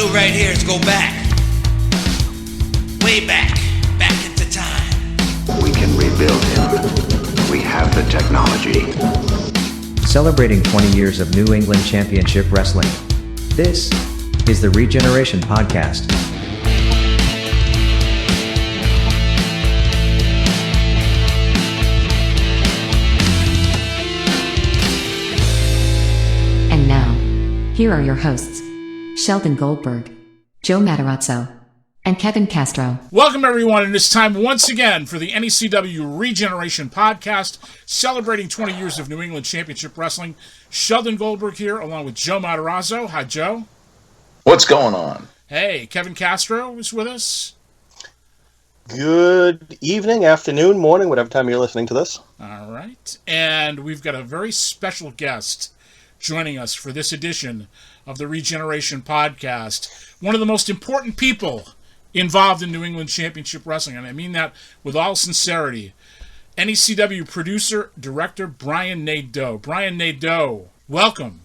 do right here is go back. Way back. Back into time. We can rebuild him. We have the technology. Celebrating 20 years of New England Championship Wrestling. This is the Regeneration Podcast. And now, here are your hosts, Sheldon Goldberg, Joe Matarazzo, and Kevin Castro. Welcome, everyone, and it's time once again for the NECW Regeneration Podcast, celebrating 20 years of New England Championship Wrestling. Sheldon Goldberg here, along with Joe Matarazzo. Hi, Joe. What's going on? Hey, Kevin Castro is with us. Good evening, afternoon, morning, whatever time you're listening to this. All right. And we've got a very special guest joining us for this edition of the Regeneration Podcast. One of the most important people involved in New England Championship Wrestling, and I mean that with all sincerity. NECW Producer, Director, Bryan Nadeau. Bryan Nadeau, welcome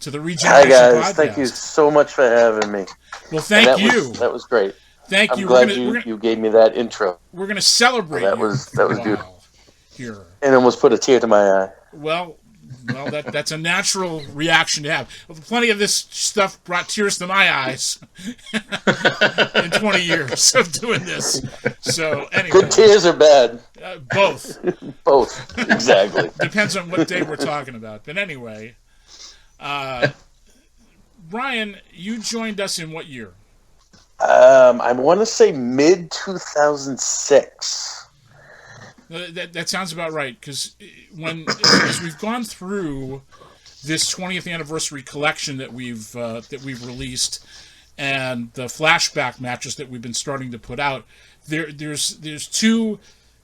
to the Regeneration Podcast. Hi, guys. Thank you so much for having me. Well, thank you. That was great. Thank you. I'm glad you gave me that intro. We're going to celebrate that was beautiful. Here. And almost put a tear to my eye. Well, that's a natural reaction to have. Plenty of this stuff brought tears to my eyes in 20 years of doing this. So, anyway. Good tears or bad? Both. Both, exactly. Depends on what day we're talking about. But anyway, Bryan, you joined us in what year? I want to say mid-2006. That sounds about right, because as we've gone through this 20th anniversary collection that we've released, and the flashback matches that we've been starting to put out, there's two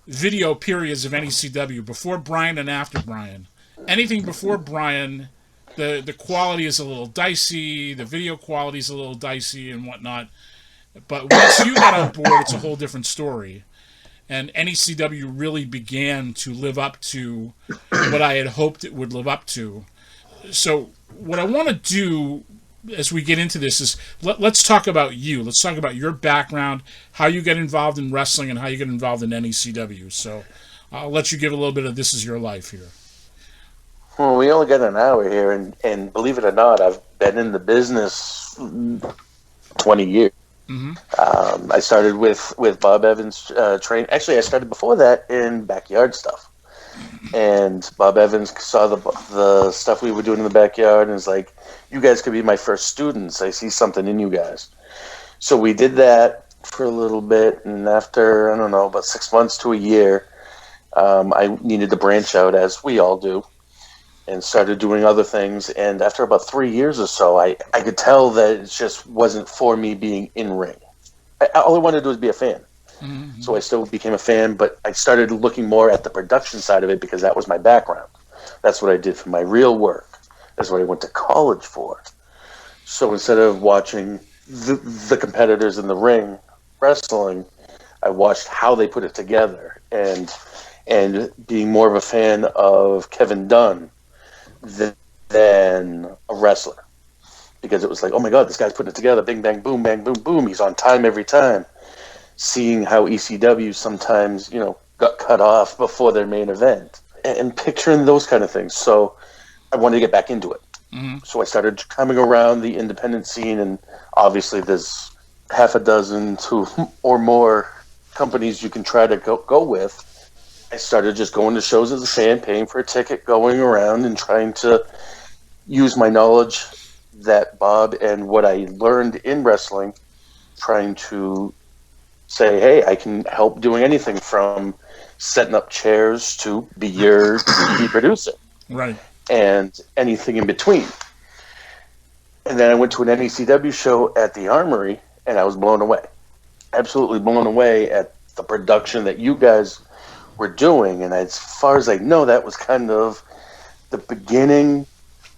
video periods of NECW, before Bryan and after Bryan. Anything before Bryan, the quality is a little dicey, the video quality is a little dicey and whatnot. But once you got on board, it's a whole different story. And NECW really began to live up to what I had hoped it would live up to. So what I want to do as we get into this is let's talk about you. Let's talk about your background, how you get involved in wrestling, and how you get involved in NECW. So I'll let you give a little bit of This Is Your Life here. Well, we only got an hour here, and believe it or not, I've been in the business 20 years. Mm-hmm. I started with Bob Evans training. Actually, I started before that in backyard stuff. And Bob Evans saw the stuff we were doing in the backyard and was like, you guys could be my first students. I see something in you guys. So we did that for a little bit. And after, I don't know, about 6 months to a year, I needed to branch out, as we all do, and started doing other things. And after about 3 years or so, I could tell that it just wasn't for me being in ring. All I wanted to do was be a fan. Mm-hmm. So I still became a fan, but I started looking more at the production side of it because that was my background. That's what I did for my real work. That's what I went to college for. So instead of watching the competitors in the ring wrestling, I watched how they put it together, and being more of a fan of Kevin Dunn than a wrestler, because it was like, oh my god, this guy's putting it together, bing bang boom, bang boom boom, he's on time every time. Seeing how ECW sometimes got cut off before their main event, and picturing those kind of things. So I wanted to get back into it. Mm-hmm. So I started coming around the independent scene, and obviously there's half a dozen or more companies you can try to go with. I started just going to shows as a fan, paying for a ticket, going around and trying to use my knowledge that Bob and what I learned in wrestling, trying to say, hey, I can help doing anything from setting up chairs to be your TV producer. Right. And anything in between. And then I went to an NECW show at the Armory, and I was blown away. Absolutely blown away at the production that you guys were doing. And as far as I know, that was kind of the beginning,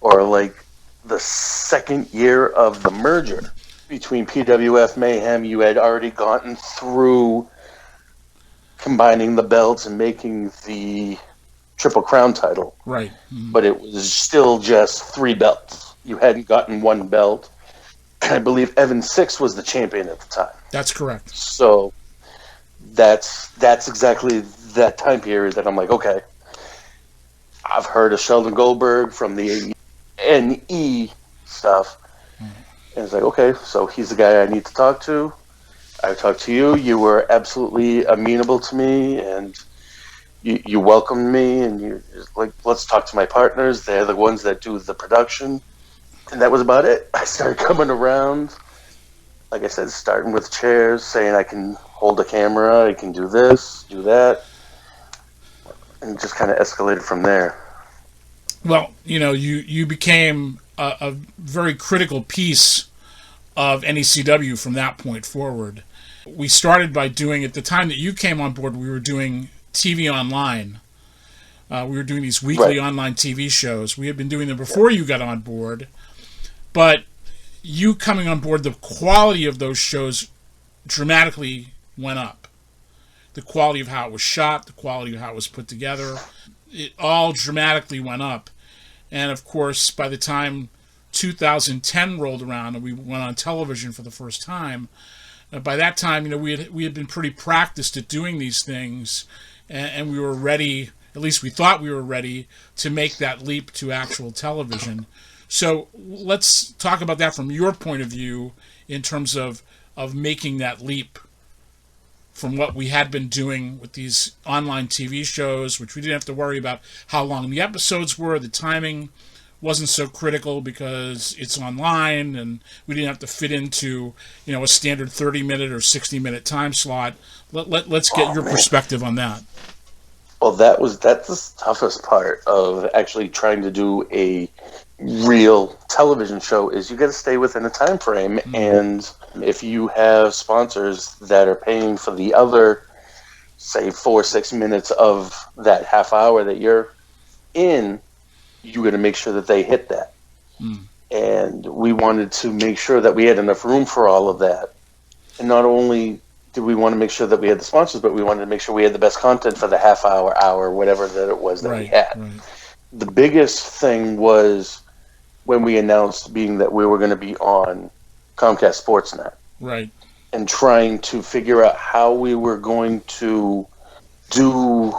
or like the second year of the merger between PWF Mayhem. You had already gotten through combining the belts and making the Triple Crown title. Right. Mm-hmm. But it was still just 3 belts. You hadn't gotten 1 belt. I believe Evan Six was the champion at the time. That's correct. So that's exactly that time period that I'm like, okay, I've heard of Sheldon Goldberg from the NE stuff. And it's like, okay, so he's the guy I need to talk to. I talked to you. You were absolutely amenable to me, and you welcomed me, and you like, let's talk to my partners. They're the ones that do the production. And that was about it. I started coming around, like I said, starting with chairs, saying I can hold a camera, I can do this, do that, and just kind of escalated from there. Well, you became a very critical piece of NECW from that point forward. We started by doing, at the time that you came on board, we were doing TV online. We were doing these weekly online TV shows. We had been doing them before you got on board, but you coming on board, the quality of those shows dramatically went up. The quality of how it was shot, the quality of how it was put together, it all dramatically went up. And of course, by the time 2010 rolled around and we went on television for the first time, by that time, we had been pretty practiced at doing these things, and we were ready, at least we thought we were ready, to make that leap to actual television. So let's talk about that from your point of view in terms of making that leap from what we had been doing with these online TV shows, which we didn't have to worry about how long the episodes were. The timing wasn't so critical because it's online, and we didn't have to fit into a standard 30-minute or 60-minute time slot. Let's get your perspective on that. Well, that's the toughest part of actually trying to do a real television show is you got to stay within a time frame. Mm-hmm. And if you have sponsors that are paying for the other, say, 4 or 6 minutes of that half hour that you're in, you got to make sure that they hit that. And we wanted to make sure that we had enough room for all of that. And not only did we want to make sure that we had the sponsors, but we wanted to make sure we had the best content for the half hour, whatever that it was that we had. Right. The biggest thing was when we announced being that we were going to be on Comcast Sportsnet. Right. And trying to figure out how we were going to do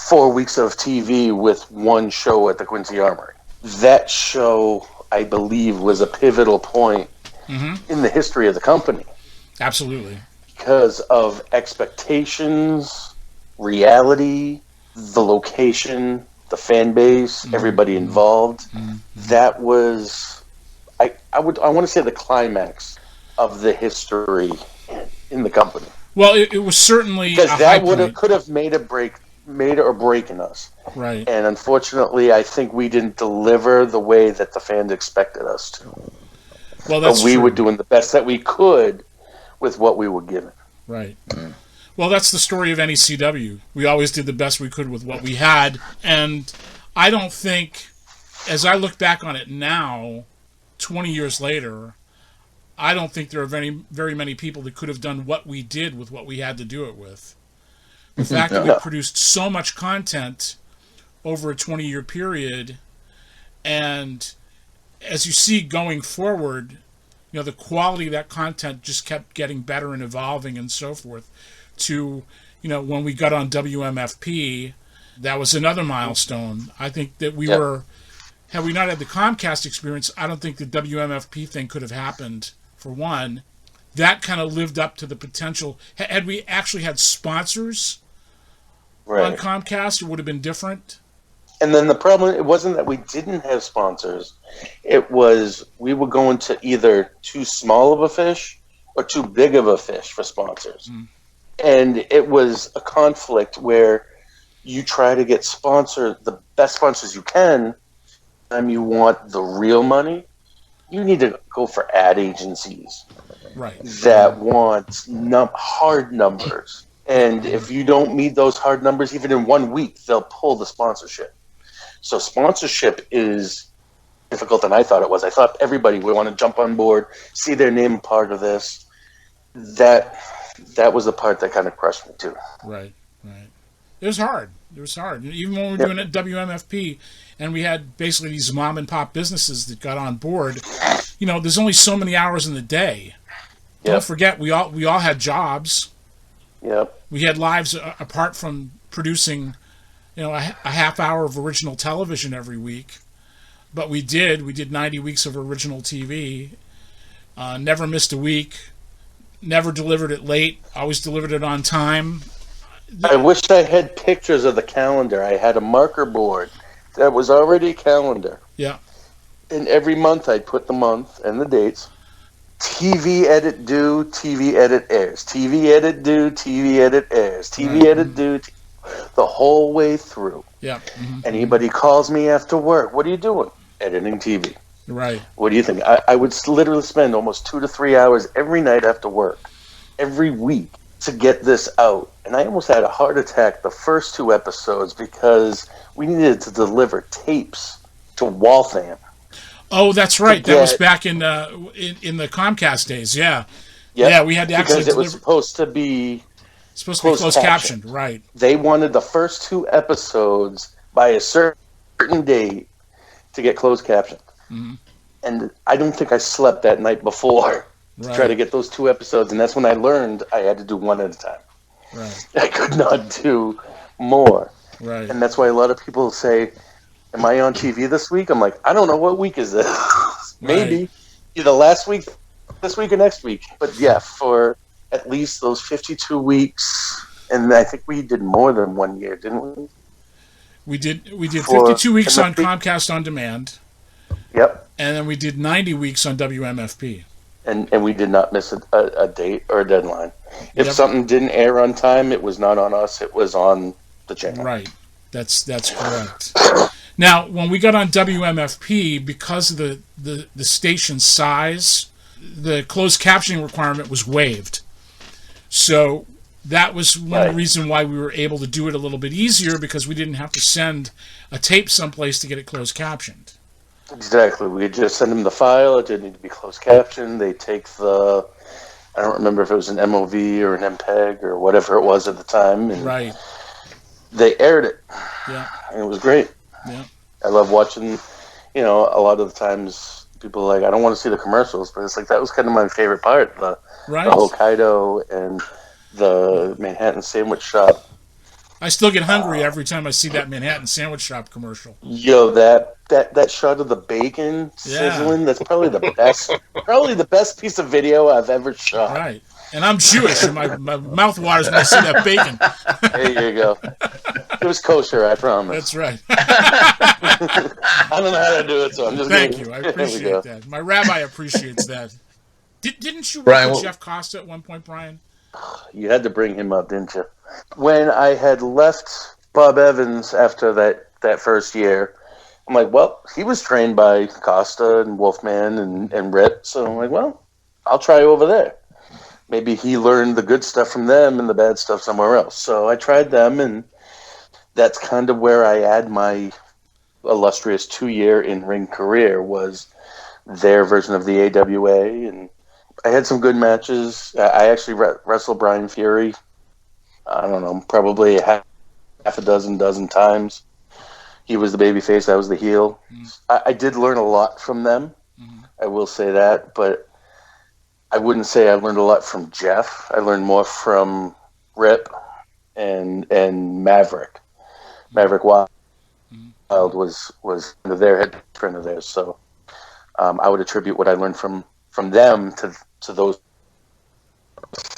4 weeks of TV with one show at the Quincy Armory. That show, I believe, was a pivotal point in the history of the company. Absolutely. Because of expectations, reality, the location, the fan base, everybody involved. That was, I want to say, the climax of the history in the company. Well, it was certainly because that could have made or breaking us. Right. And unfortunately, I think we didn't deliver the way that the fans expected us to. Well, that's but we true. were doing the best that we could with what we were given. Right. Well, that's the story of NECW. We always did the best we could with what we had. And I don't think, as I look back on it now, 20 years later, I don't think there are very many people that could have done what we did with what we had to do it with. The fact that we produced so much content over a 20-year period, and as you see going forward, the quality of that content just kept getting better and evolving and so forth. To, when we got on WMFP, that was another milestone. I think that we were, had we not had the Comcast experience, I don't think the WMFP thing could have happened, for one. That kind of lived up to the potential. Had we actually had sponsors on Comcast, it would have been different. And then the problem, it wasn't that we didn't have sponsors. It was we were going to either too small of a fish or too big of a fish for sponsors. And it was a conflict where you try to get the best sponsors you can. And you want the real money, you need to go for ad agencies that want hard numbers. And if you don't meet those hard numbers, even in 1 week, they'll pull the sponsorship. So sponsorship is difficult than I thought it was. I thought everybody would want to jump on board, see their name part of this. That was the part that kind of crushed me too. Right. It was hard. It was hard. Even when we were doing it at WMFP, and we had basically these mom and pop businesses that got on board. There's only so many hours in the day. Yep. Don't forget, we all had jobs. Yep. We had lives apart from producing, a half hour of original television every week. But we did 90 weeks of original TV. Never missed a week. Never delivered it late. Always delivered it on time. I wish I had pictures of the calendar. I had a marker board that was already a calendar. Yeah. And every month I'd put the month and the dates. TV edit due, TV edit airs. TV edit due, TV edit airs. TV edit due, the whole way through. Yeah. Mm-hmm. Anybody calls me after work, what are you doing? Editing TV. Right. What do you think? I would literally spend almost 2 to 3 hours every night after work, every week, to get this out. And I almost had a heart attack the first 2 episodes because we needed to deliver tapes to Waltham. Oh, that's right. That was back in the Comcast days. Yeah. Yep. Yeah, we had to actually because it was supposed to be closed captioned. Right. They wanted the first 2 episodes by a certain date to get closed captioned. Mm-hmm. And I don't think I slept that night before to try to get those 2 episodes, and that's when I learned I had to do one at a time. Right. I could not do more. Right. And that's why a lot of people say, am I on TV this week? I'm like, I don't know. What week is this? Maybe either last week, this week, or next week. But yeah, for at least those 52 weeks, and I think we did more than 1 year, didn't we? We did 52 weeks on Comcast On Demand. Yep. And then we did 90 weeks on WMFP. And we did not miss a date or a deadline. If something didn't air on time, it was not on us. It was on the channel. Right. That's correct. Now, when we got on WMFP, because of the station size, the closed captioning requirement was waived. So that was one reason why we were able to do it a little bit easier, because we didn't have to send a tape someplace to get it closed captioned. Exactly. We just send them the file. It didn't need to be closed captioned. They take I don't remember if it was an MOV or an MPEG or whatever it was at the time. And they aired it. Yeah. And it was great. Yeah. I love watching, a lot of the times people are like, I don't want to see the commercials, but it's like, that was kind of my favorite part. The Hokkaido and the Manhattan Sandwich Shop. I still get hungry every time I see that Manhattan Sandwich Shop commercial. Yo, that shot of the bacon sizzling, that's probably the best piece of video I've ever shot. Right. And I'm Jewish, and my mouth waters when I see that bacon. There you go. It was kosher, I promise. That's right. I don't know how to do it, so I'm just Thank you. I appreciate that. My rabbi appreciates that. Didn't you work with Jeff Costa at one point, Brian? You had to bring him up, didn't you? When I had left Bob Evans after that first year, I'm like, well, he was trained by Costa and Wolfman and Rip, so I'm like, well, I'll try over there. Maybe he learned the good stuff from them and the bad stuff somewhere else. So I tried them, and that's kind of where I had my illustrious 2-year in-ring career, was their version of the AWA, and I had some good matches. I actually wrestled Brian Fury, I don't know, probably half a dozen times. He was the babyface, I was the heel. I did learn a lot from them, I will say that, but I wouldn't say I learned a lot from Jeff. I learned more from Rip and Maverick. Maverick Wild was their head friend of theirs, so I would attribute what I learned from them to those.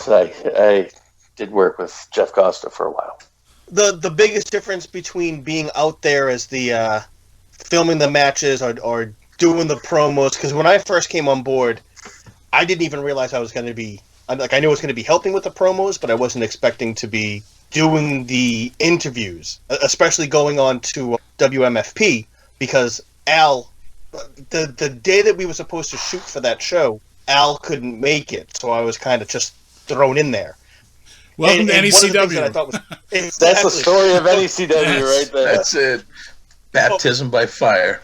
I did work with Jeff Costa for a while. The biggest difference between being out there as the filming the matches or doing the promos, because when I first came on board, I didn't even realize I was going to be, I knew I was going to be helping with the promos, but I wasn't expecting to be doing the interviews, especially going on to WMFP, because Al, the day that we were supposed to shoot for that show, Al couldn't make it, so I was kind of just thrown in there. Welcome to NECW. That I thought was, That's the story of NECW right there. That's it. Baptism by fire.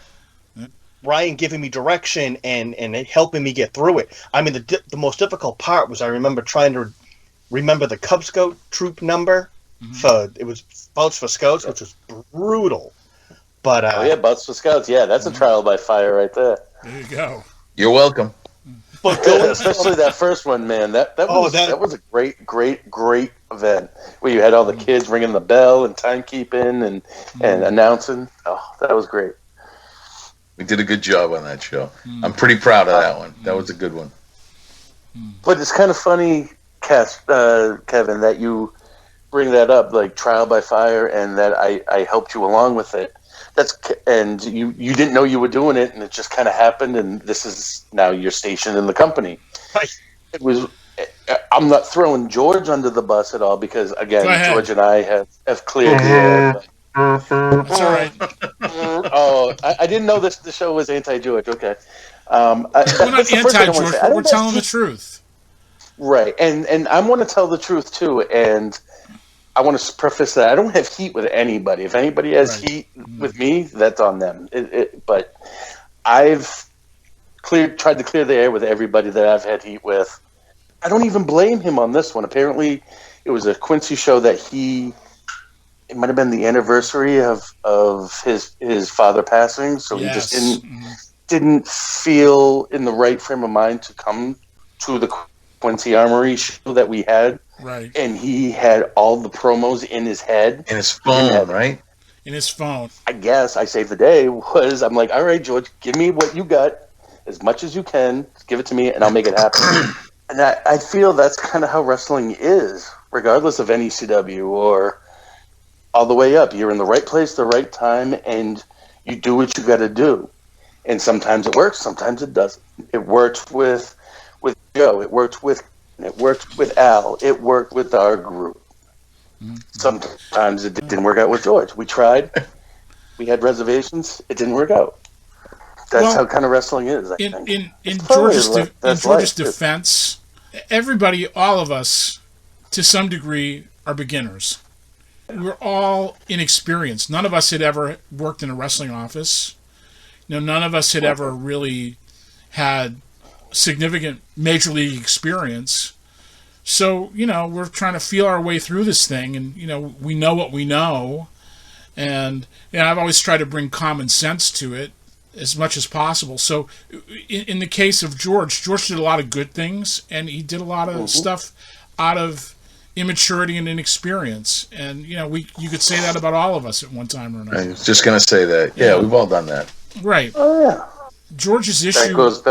Ryan giving me direction and helping me get through it. I mean, the most difficult part was I remember trying to remember the Cub Scout troop number It was Bouts for Scouts, which was brutal. But Oh yeah, Butts for Scouts. Yeah, that's a trial by fire right there. There you go. You're welcome. but Especially that first one, man. That was a great event where you had all the kids ringing the bell and timekeeping and announcing. Oh, that was great. We did a good job on that show. I'm pretty proud of that one. That was a good one. But it's kind of funny, Kevin, that you bring that up, like trial by fire, and that I helped you along with it. And you didn't know you were doing it, and it just kind of happened, and this is now your station in the company. Right. It was. I'm not throwing George under the bus at all because again, George and I have cleared the air. That's all right. I didn't know the show was anti-George. Okay, We're not anti-George, but we're telling the truth. Right, and I want to tell the truth too, and I want to preface that I don't have heat with anybody. If anybody has heat with me, that's on them. But I've tried to clear the air with everybody that I've had heat with. I don't even blame him on this one. Apparently, it was a Quincy show that it might have been the anniversary of his father passing, so he just didn't feel in the right frame of mind to come to the Quincy Armory show that we had. Right. And he had all the promos in his head. In his phone, right? In his phone. I guess I saved the day I'm like, all right, George, give me what you got as much as you can. Give it to me and I'll make it happen. And I feel that's kind of how wrestling is, regardless of NECW or all the way up. You're in the right place, the right time, and you do what you got to do. And sometimes it works, sometimes it doesn't. It worked with Joe. It worked with Al. It worked with our group. Sometimes it didn't work out with George. We tried. We had reservations. It didn't work out. That's how kind of wrestling is, I think. In George's defense, everybody, all of us, to some degree, are beginners. We're all inexperienced. None of us had ever worked in a wrestling office. None of us had ever really had significant major league experience. So, we're trying to feel our way through this thing, and, we know what we know. And I've always tried to bring common sense to it as much as possible. So in the case of George did a lot of good things, and he did a lot of stuff out of immaturity and inexperience. And, you could say that about all of us at one time or another. I was just going to say that. Yeah, we've all done that. Right. Oh, yeah. George's issue... That goes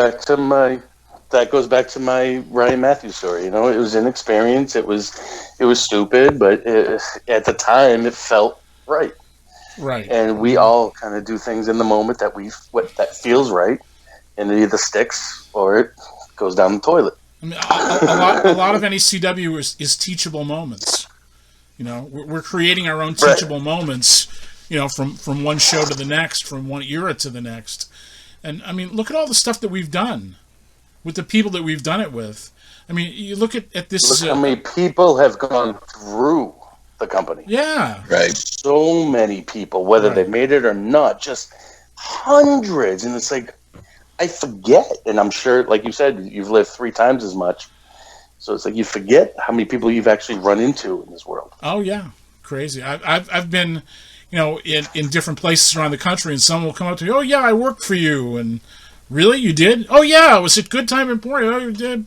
back to my Ryan Matthews story. It was inexperience. It was stupid, but at the time it felt right. Right. And we all kind of do things in the moment that feels right, and it either sticks or it goes down the toilet. I mean, a lot of NECW is teachable moments. We're creating our own teachable moments. From one show to the next, from one era to the next. And I mean, look at all the stuff that we've done with the people that we've done it with. I mean, you look at this. Look how many people have gone through the company. Yeah. Right. So many people, whether they made it or not, just hundreds. And it's like, I forget. And I'm sure, like you said, you've lived 3 times as much. So it's like you forget how many people you've actually run into in this world. Oh, yeah. Crazy. I've been, in different places around the country, and someone will come up to me, oh, yeah, I worked for you. And really? You did? Oh, yeah. I was at Good Time Emporium. Oh, you did?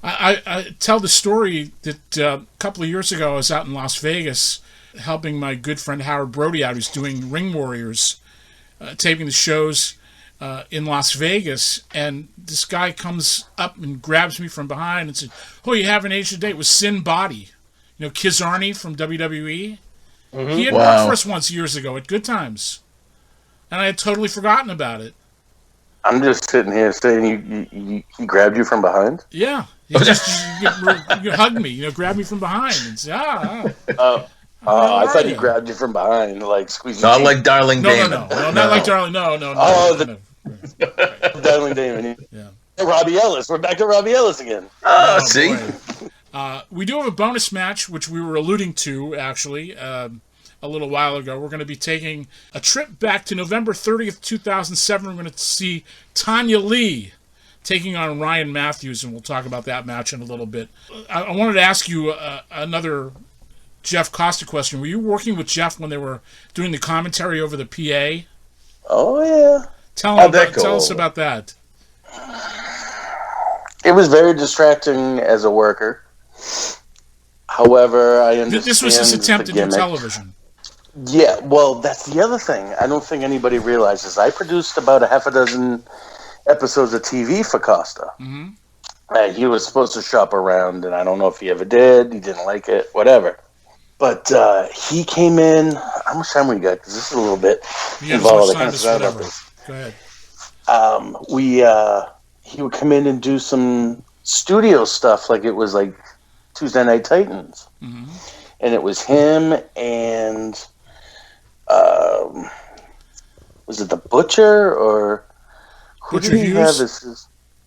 I tell the story that a couple of years ago I was out in Las Vegas helping my good friend Howard Brody out, who's doing Ring Warriors, taping the shows in Las Vegas, and this guy comes up and grabs me from behind and said, oh, you haven't aged a day. It was Sin Body. Kizarny from WWE. Mm-hmm. He had worked for us once years ago at Good Times, and I had totally forgotten about it. I'm just sitting here saying he grabbed you from behind? Yeah. He just you hugged me, grabbed me from behind and said, I thought he grabbed you from behind, like squeezing. Not like Darling Damon. No, not like Darling. No. Darling Damon. Yeah. Robbie Ellis. We're back to Robbie Ellis again. See? We do have a bonus match, which we were alluding to, actually, a little while ago. We're going to be taking a trip back to November 30th, 2007. We're going to see Tanya Lee taking on Ryan Matthews, and we'll talk about that match in a little bit. I wanted to ask you another Jeff Costa question. Were you working with Jeff when they were doing the commentary over the PA? Oh, yeah. Tell us about that. It was very distracting as a worker. However, I understand this was his attempt to do gimmick. television. Yeah, well, that's the other thing. I don't think anybody realizes. I produced about a half a dozen episodes of TV for Costa. Mm-hmm. He was supposed to shop around, and I don't know if he ever did. He didn't like it, whatever. But he came in. How much time we got? Because this is a little bit involved. I kind of forgot about this. Go ahead. He would come in and do some studio stuff, like it was like Tuesday Night Titans, and it was him and was it the Butcher or who Butcher did he Hughes? have?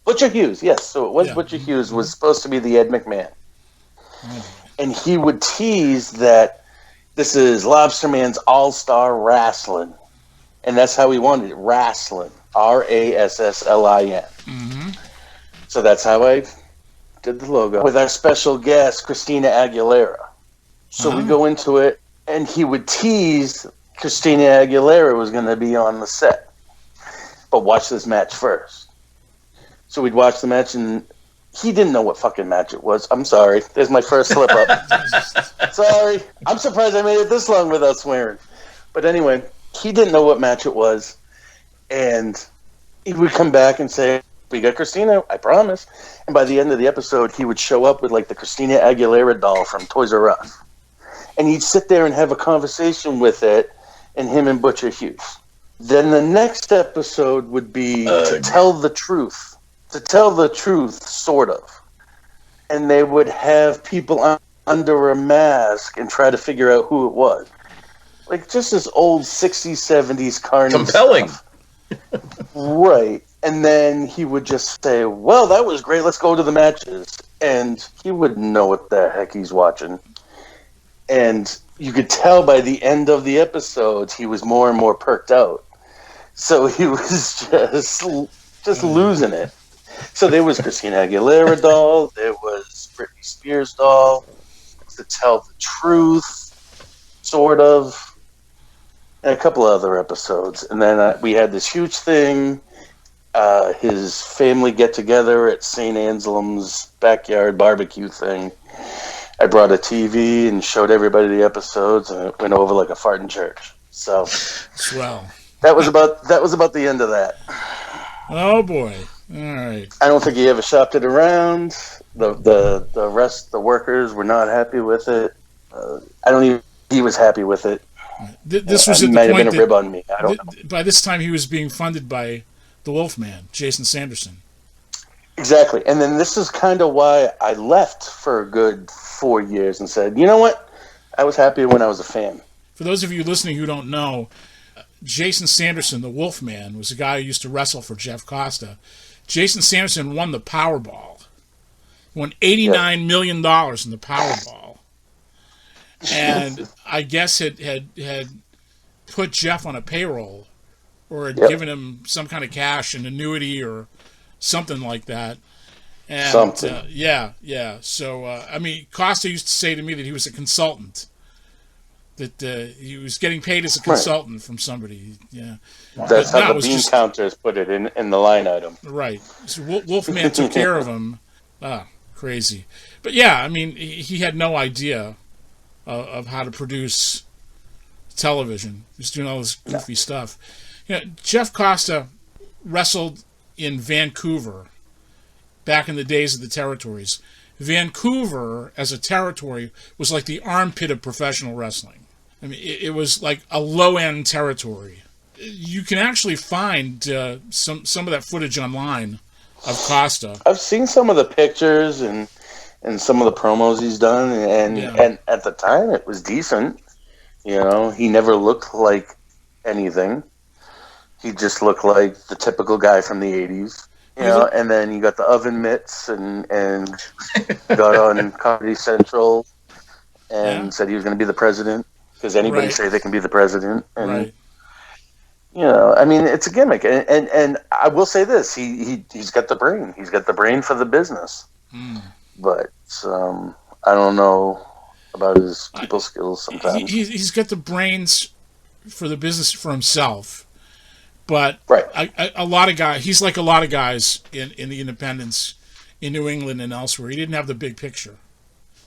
Butcher Hughes, yes. So it was Butcher Hughes was supposed to be the Ed McMahon, and he would tease that this is Lobster Man's All-Star Wrestling, and that's how he wanted it, wrestling. Rasslin. So that's how I did the logo with our special guest Christina Aguilera. So we go into it, and he would tease Christina Aguilera was going to be on the set, but watch this match first. So we'd watch the match, and he didn't know what fucking match it was. I'm sorry. There's my first slip up. Sorry. I'm surprised I made it this long without swearing. But anyway, he didn't know what match it was. And he would come back and say, we got Christina, I promise. And by the end of the episode, he would show up with like the Christina Aguilera doll from Toys R Us. And he'd sit there and have a conversation with it, and him and Butcher Hughes. Then the next episode would be to tell the truth. To tell the truth, sort of. And they would have people under a mask and try to figure out who it was. Like just this old 60s, 70s carny Compelling. stuff. Right. And then he would just say, well, that was great. Let's go to the matches. And he wouldn't know what the heck he's watching. And you could tell by the end of the episodes, he was more and more perked out. So he was just losing it. So there was Christina Aguilera doll. There was Britney Spears doll. To tell the truth, sort of. And a couple of other episodes. And then we had this huge thing, his family get-together at St. Anselm's backyard barbecue thing. I brought a TV and showed everybody the episodes, and it went over like a fart in church. So, swell. That was about the end of that. Oh boy! All right. I don't think he ever shopped it around. The rest, the workers were not happy with it. I don't even. He was happy with it. This was at the might point have been a rib on me. I don't know. By this time, he was being funded by the Wolfman, Jason Sanderson. Exactly. And then this is kind of why I left for a good 4 years and said, you know what? I was happy when I was a fan. For those of you listening who don't know, Jason Sanderson, the Wolfman, was a guy who used to wrestle for Jeff Costa. Jason Sanderson won the Powerball. He won $89 million in the Powerball. And I guess had put Jeff on a payroll or had given him some kind of cash, an annuity or something like that. And, something. Yeah. So, I mean, Costa used to say to me that he was a consultant, that he was getting paid as a consultant from somebody. Yeah. That's how the bean counters put it in the line item. Right. So Wolfman took care of him. Crazy. But yeah, I mean, he had no idea of how to produce television. He was doing all this goofy stuff. You know, Jeff Costa wrestled in Vancouver back in the days of the territories. Vancouver, as a territory, was like the armpit of professional wrestling. I mean, it was like a low-end territory. You can actually find some of that footage online of Costa. I've seen some of the pictures and some of the promos he's done, and at the time it was decent. You know, he never looked like anything. He just looked like the typical guy from the 80s. You know, and then you got the oven mitts and got on Comedy Central and said he was going to be the president, because anybody say they can be the president. And, you know, I mean, it's a gimmick. And I will say this, he's got the brain. He's got the brain for the business. But I don't know about his people skills sometimes. He's got the brains for the business for himself, but right. A lot of guys, he's like a lot of guys in the independents in New England and elsewhere. He didn't have the big picture.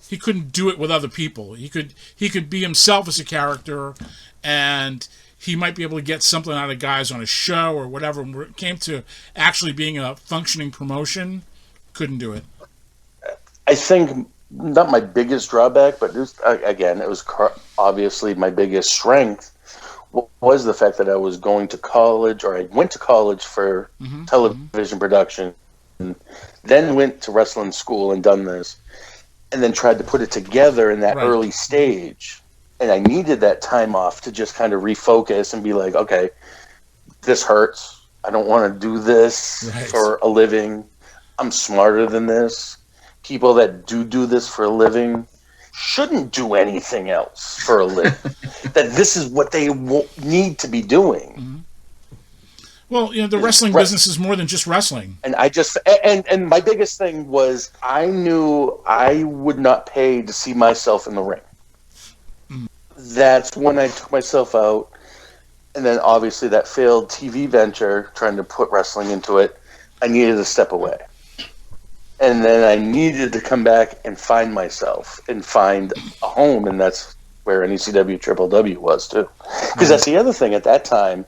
He couldn't do it with other people. He could be himself as a character, and he might be able to get something out of guys on a show or whatever. When it came to actually being a functioning promotion, couldn't do it. I think not my biggest drawback, but it was obviously my biggest strength was the fact that I was going to college, or I went to college for television production, and then went to wrestling school and done this, and then tried to put it together in that early stage. And I needed that time off to just kind of refocus and be like, okay, this hurts. I don't want to do this for a living. I'm smarter than this. People that do this for a living shouldn't do anything else for a living. That this is what they need to be doing. Mm-hmm. Well, the wrestling business is more than just wrestling. And and my biggest thing was I knew I would not pay to see myself in the ring. That's when I took myself out, and then obviously that failed TV venture, trying to put wrestling into it, I needed to step away. And then I needed to come back and find myself and find a home, and that's where NECW Triple W was too. Because that's the other thing at that time,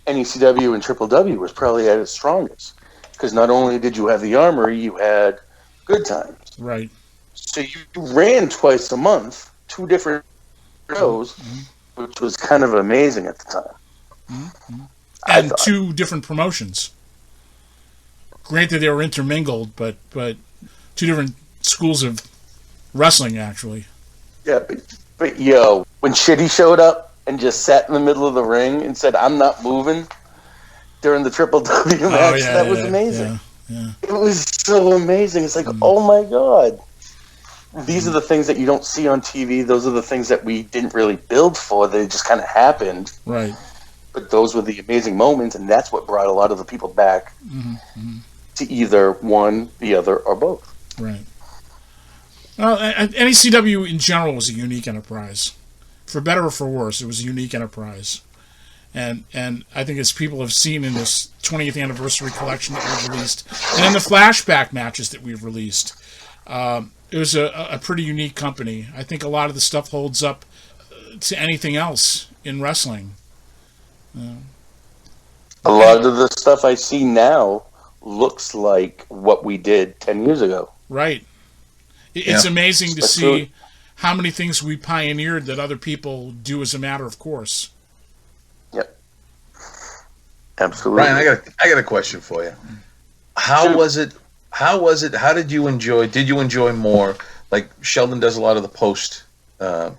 NECW and Triple W was probably at its strongest. Because not only did you have the Armory, you had Good Times. Right. So you ran twice a month, 2 different shows, which was kind of amazing at the time. And 2 different promotions. Granted, they were intermingled, but 2 different schools of wrestling, actually. Yeah, but when Shitty showed up and just sat in the middle of the ring and said, "I'm not moving," during the Triple W match, that was amazing. Yeah. It was so amazing. It's like, oh my God. These are the things that you don't see on TV. Those are the things that we didn't really build for. They just kind of happened. Right. But those were the amazing moments, and that's what brought a lot of the people back to either one, the other, or both. Right. Well, NECW in general was a unique enterprise. For better or for worse, it was a unique enterprise. And I think as people have seen in this 20th anniversary collection that we've released, and in the flashback matches that we've released, it was a pretty unique company. I think a lot of the stuff holds up to anything else in wrestling. A lot of the stuff I see now looks like what we did 10 years ago. Right. It's amazing to see how many things we pioneered that other people do as a matter of course. Yep. Absolutely. Brian, I got a question for you. How was it? How did you enjoy? Did you enjoy more? Like Sheldon does a lot of the post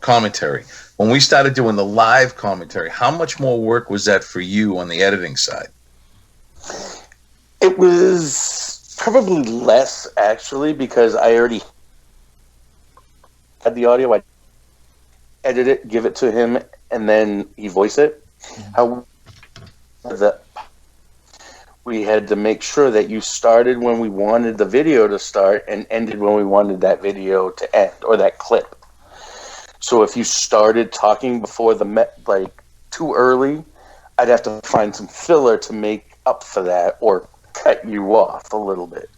commentary. When we started doing the live commentary, how much more work was that for you on the editing side? It was probably less, actually, because I already had the audio. I edit it, give it to him, and then he voice it. We had to make sure that you started when we wanted the video to start and ended when we wanted that video to end, or that clip. So if you started talking before too early, I'd have to find some filler to make up for that, or cut you off a little bit.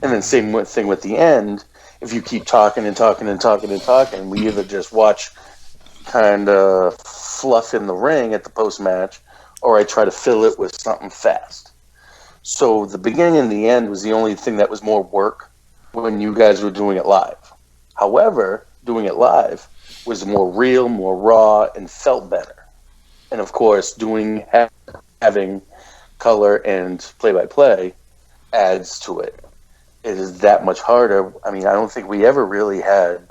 And then same thing with the end. If you keep talking and talking and talking and talking, we either just watch kind of fluff in the ring at the post match, or I try to fill it with something fast. So the beginning and the end was the only thing that was more work when you guys were doing it live. However, doing it live was more real, more raw, and felt better. And of course, having color and play-by-play adds to it. It is that much harder. I mean, I don't think we ever really had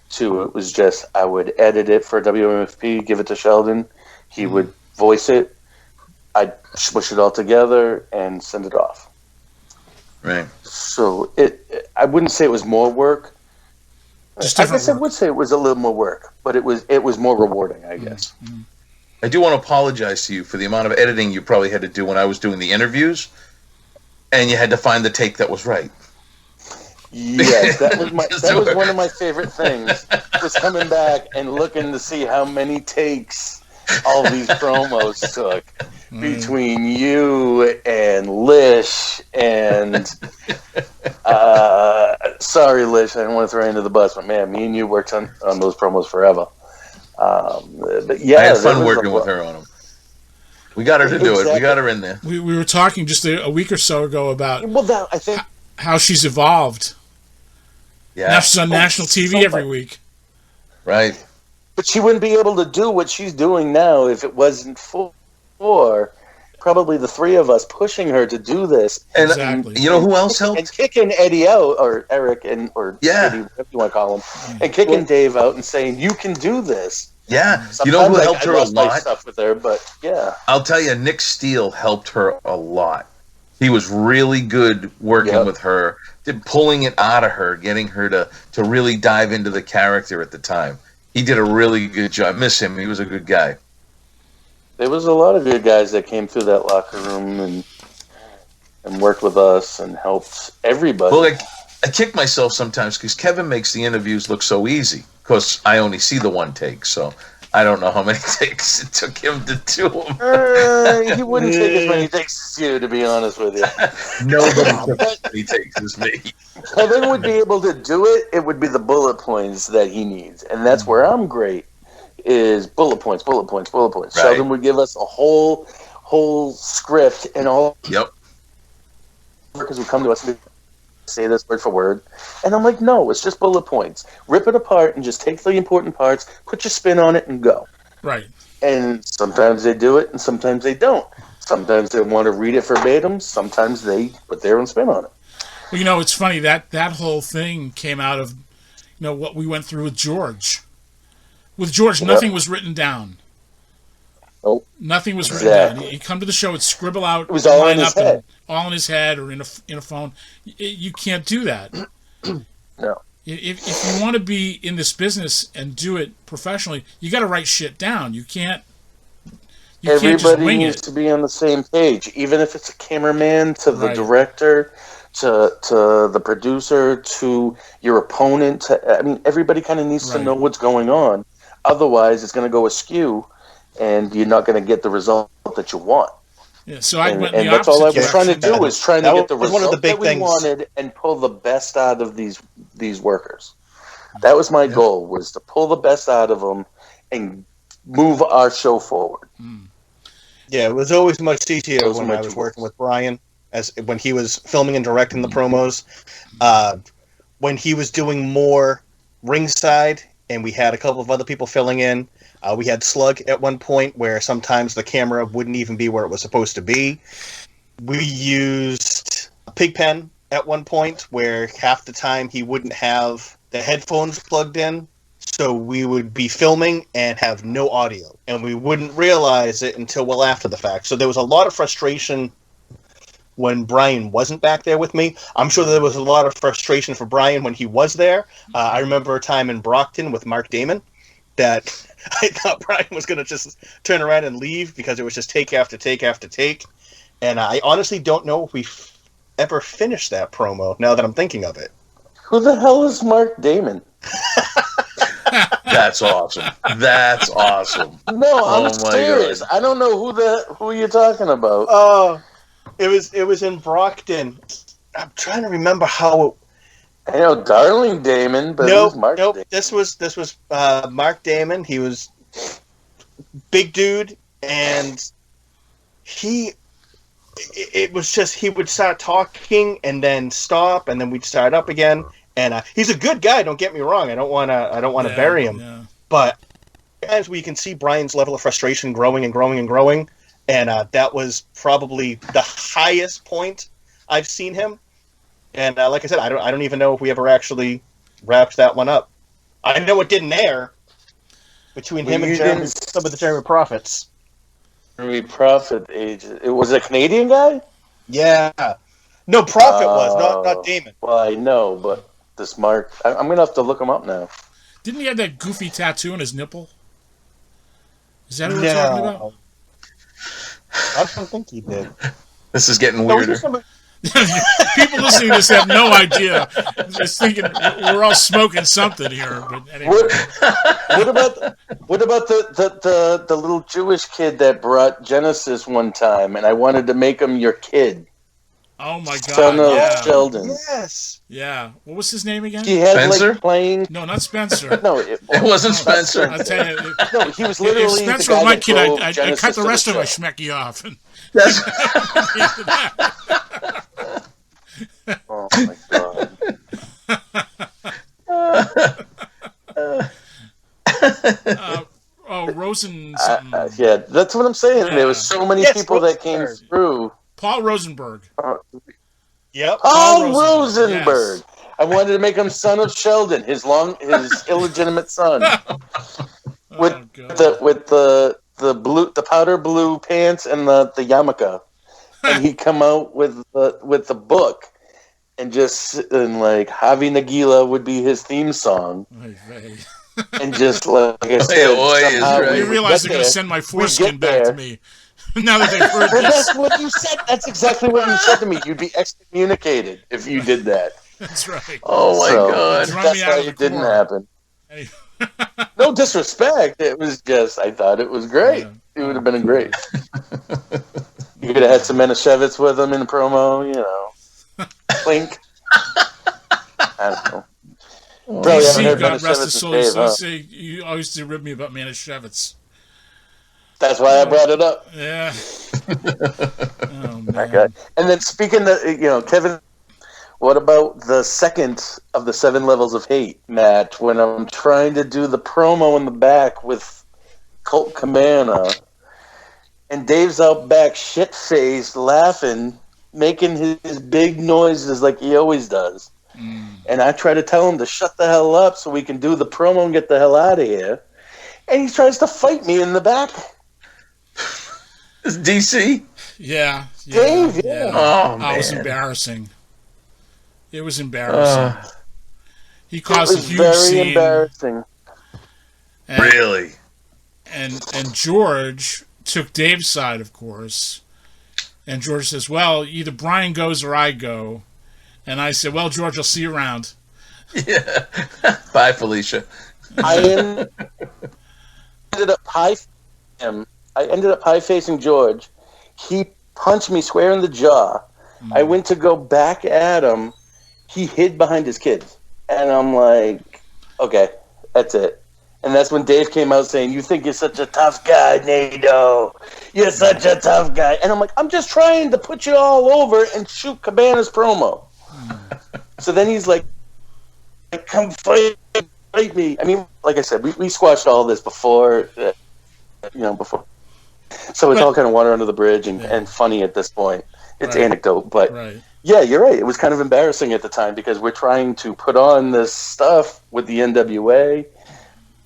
to. It was just I would edit it for WMFP, give it to Sheldon. He would voice it. I'd smush it all together and send it off. Right. So I wouldn't say it was more work. Just I guess work. I would say it was a little more work, but it was more rewarding, I guess. Mm-hmm. I do want to apologize to you for the amount of editing you probably had to do when I was doing the interviews, and you had to find the take that was right. Yes, that was one of my favorite things. Was coming back and looking to see how many takes all these promos took between you and Lish and sorry, Lish, I didn't want to throw you under the bus, but man, me and you worked on those promos forever. But yeah, I had fun working with her on them. We got her to do it. We got her in there. We were talking just a week or so ago about I think how she's evolved. Yeah. Now she's on national TV every week. Right. But she wouldn't be able to do what she's doing now if it wasn't for probably the three of us pushing her to do this. And Exactly. you know who else helped? And kicking Eddie out, or Eric, or Eddie, whatever you want to call him, and kicking Dave out and saying, you can do this. Yeah. You know who helped her a lot? Stuff with her, but yeah. I'll tell you, Nick Steele helped her a lot. He was really good working with her, pulling it out of her, getting her to really dive into the character at the time. He did a really good job. I miss him. He was a good guy. There was a lot of good guys that came through that locker room and worked with us and helped everybody. Well, I kick myself sometimes because Kevin makes the interviews look so easy. Of course, I only see the one take, so I don't know how many takes it took him to do them. He wouldn't take as many takes as you, to be honest with you. Nobody took as many takes as me. Kevin would be able to do it. It would be the bullet points that he needs, and that's where I'm great. Is bullet points. Right. Sheldon would give us a whole script and all. Yep. Workers would come to us and say this word for word, and I'm like, no, it's just bullet points. Rip it apart and just take the important parts, put your spin on it, and go. Right. And sometimes they do it, and sometimes they don't. Sometimes they want to read it verbatim. Sometimes they put their own spin on it. Well, it's funny that whole thing came out of what we went through with George. With George, nothing was written down. Nope. Nothing was written down. He'd come to the show and scribble out. It was all in his head. All in his head or in a phone. You can't do that. No. If you want to be in this business and do it professionally, you got to write shit down. You can't. Everybody needs to be on the same page, even if it's a cameraman to the director, to the producer, to your opponent. Everybody kind of needs to know what's going on. Otherwise, it's going to go askew, and you're not going to get the result that you want. Yeah, so I went and that's all I was trying to do, was trying to get the result that we things. wanted and pull the best out of these workers. That was my goal, was to pull the best out of them and move our show forward. Yeah, it was always much easier when I was working with Bryan, when he was filming and directing the promos. When he was doing more ringside, and we had a couple of other people filling in. We had Slug at one point where sometimes the camera wouldn't even be where it was supposed to be. We used Pigpen at one point where half the time he wouldn't have the headphones plugged in. So we would be filming and have no audio. And we wouldn't realize it until well after the fact. So there was a lot of frustration when Bryan wasn't back there with me. I'm sure there was a lot of frustration for Bryan when he was there. I remember a time in Brockton with Mark Damon that I thought Bryan was going to just turn around and leave because it was just take after take after take. And I honestly don't know if we ever finished that promo, now that I'm thinking of it. Who the hell is Mark Damon? That's awesome. That's awesome. No, I'm serious. God. I don't know who you're talking about. It was in Brockton. I'm trying to remember how. I know Darling Damon, but nope. Damon? This was Mark Damon. He was big dude, and it was just he would start talking and then stop, and then we'd start up again. And he's a good guy. Don't get me wrong. I don't want to bury him. Yeah. But as we can see, Bryan's level of frustration growing and growing and growing, and that was probably the highest point I've seen him. And like I said, I don't even know if we ever actually wrapped that one up. I know it didn't air between him and Jeremy, some of the Jeremy Prophets. Jeremy Prophet agent. It was a Canadian guy? Yeah. No, Prophet was, not Damon. Well, I know, but this Mark, I'm going to have to look him up now. Didn't he have that goofy tattoo on his nipple? Is that what we're talking about? I don't think he did. This is getting weirder. People listening to this have no idea. Just thinking we're all smoking something here. But anyway. What about the little Jewish kid that brought Genesis one time, and I wanted to make him your kid? Oh my God! Son of Yeah. Sheldon. Yes. Yeah. What was his name again? He had Spencer? like playing. No, not Spencer. No, It wasn't Spencer. I'll tell you. No, he was If literally Spencer the guy was my that kid, drove I Genesis cut the to rest of my show. schmecky off. And That's Oh my God! Rosen something. Yeah, that's what I'm saying. Yeah. There was so many Yes, people that came Rosenberg. through. Paul Rosenberg. Yep. Oh, Rosenberg, Rosenberg! yes. I wanted to make him son of Sheldon, his illegitimate son, with Oh, God. the blue, the powder blue pants and the yarmulke, and he'd come out with the book, and like Javi Nagila would be his theme song, and just like I said, Oi, is somehow right. we You would realize get they're going to there. send my We foreskin get back to there. me now that they've heard Well, this. that's what you said. That's exactly what you said to me. You'd be excommunicated if you did that. That's right. oh my So, God. Run That's me out why of the it didn't core. happen. Anyway. No disrespect. It was just I thought it was great. Yeah. It would have been great. You could have had some Manischewitz with him in the promo, you know. Clink. I don't know. Probably haven't DC, heard God rest Manischewitz his soul, Dave, used to huh? say, you always used to rib me about Manischewitz. That's why I brought it up. Yeah. Oh, man. Okay. And then speaking of, Kevin, what about the second of the 7 levels of hate match when I'm trying to do the promo in the back with Colt Cabana and Dave's out back shit-faced laughing, making his big noises like he always does. And I try to tell him to shut the hell up so we can do the promo and get the hell out of here. And he tries to fight me in the back. It's DC. Yeah. Dave, yeah. Oh, It was man. embarrassing. It was embarrassing. He caused It a was huge very scene. embarrassing. And, Really? And George took Dave's side, of course. And George says, well, either Brian goes or I go. And I said, well, George, I'll see you around. Yeah. Bye, Felicia. I ended up high facing George. He punched me square in the jaw. I went to go back at him. He hid behind his kids. And I'm like, okay, that's it. And that's when Dave came out saying, you think you're such a tough guy, Nadeau. You're such a tough guy. And I'm like, I'm just trying to put you all over and shoot Cabana's promo. So then he's like, come fight me. I mean, like I said, we squashed all this before, before. So it's all kind of water under the bridge and funny at this point. It's anecdote, but yeah, you're right. It was kind of embarrassing at the time because we're trying to put on this stuff with the NWA.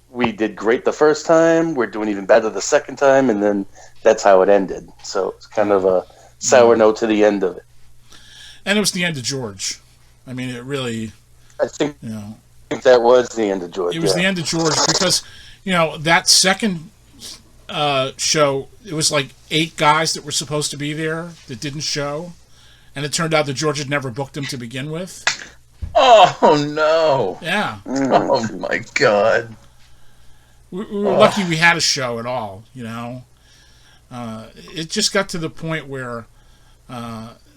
We did great the first time. We're doing even better the second time, and then that's how it ended. So it's kind of a sour note to the end of it. And it was the end of George. I mean, it really, I think that was the end of George. it was the end of George because, that second show, it was like 8 guys that were supposed to be there that didn't show. And it turned out that George had never booked them to begin with. Oh, no. Yeah. Oh, my God. We were lucky we had a show at all, It just got to the point where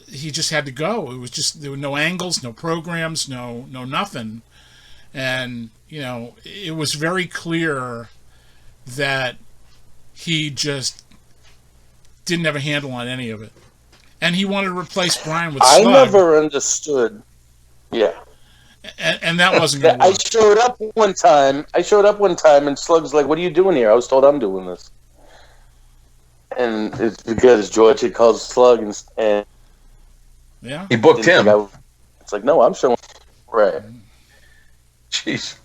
he just had to go. It was just, there were no angles, no programs, no nothing. And, it was very clear that he just didn't have a handle on any of it. And he wanted to replace Brian with Slug. I never understood. Yeah. And that wasn't going to I work. showed up one time, and Slug's like, "What are you doing here?" I was told I'm doing this, and it's because George had called Slug and Yeah. He booked him. It's like, no, I'm showing. Right. Jeez.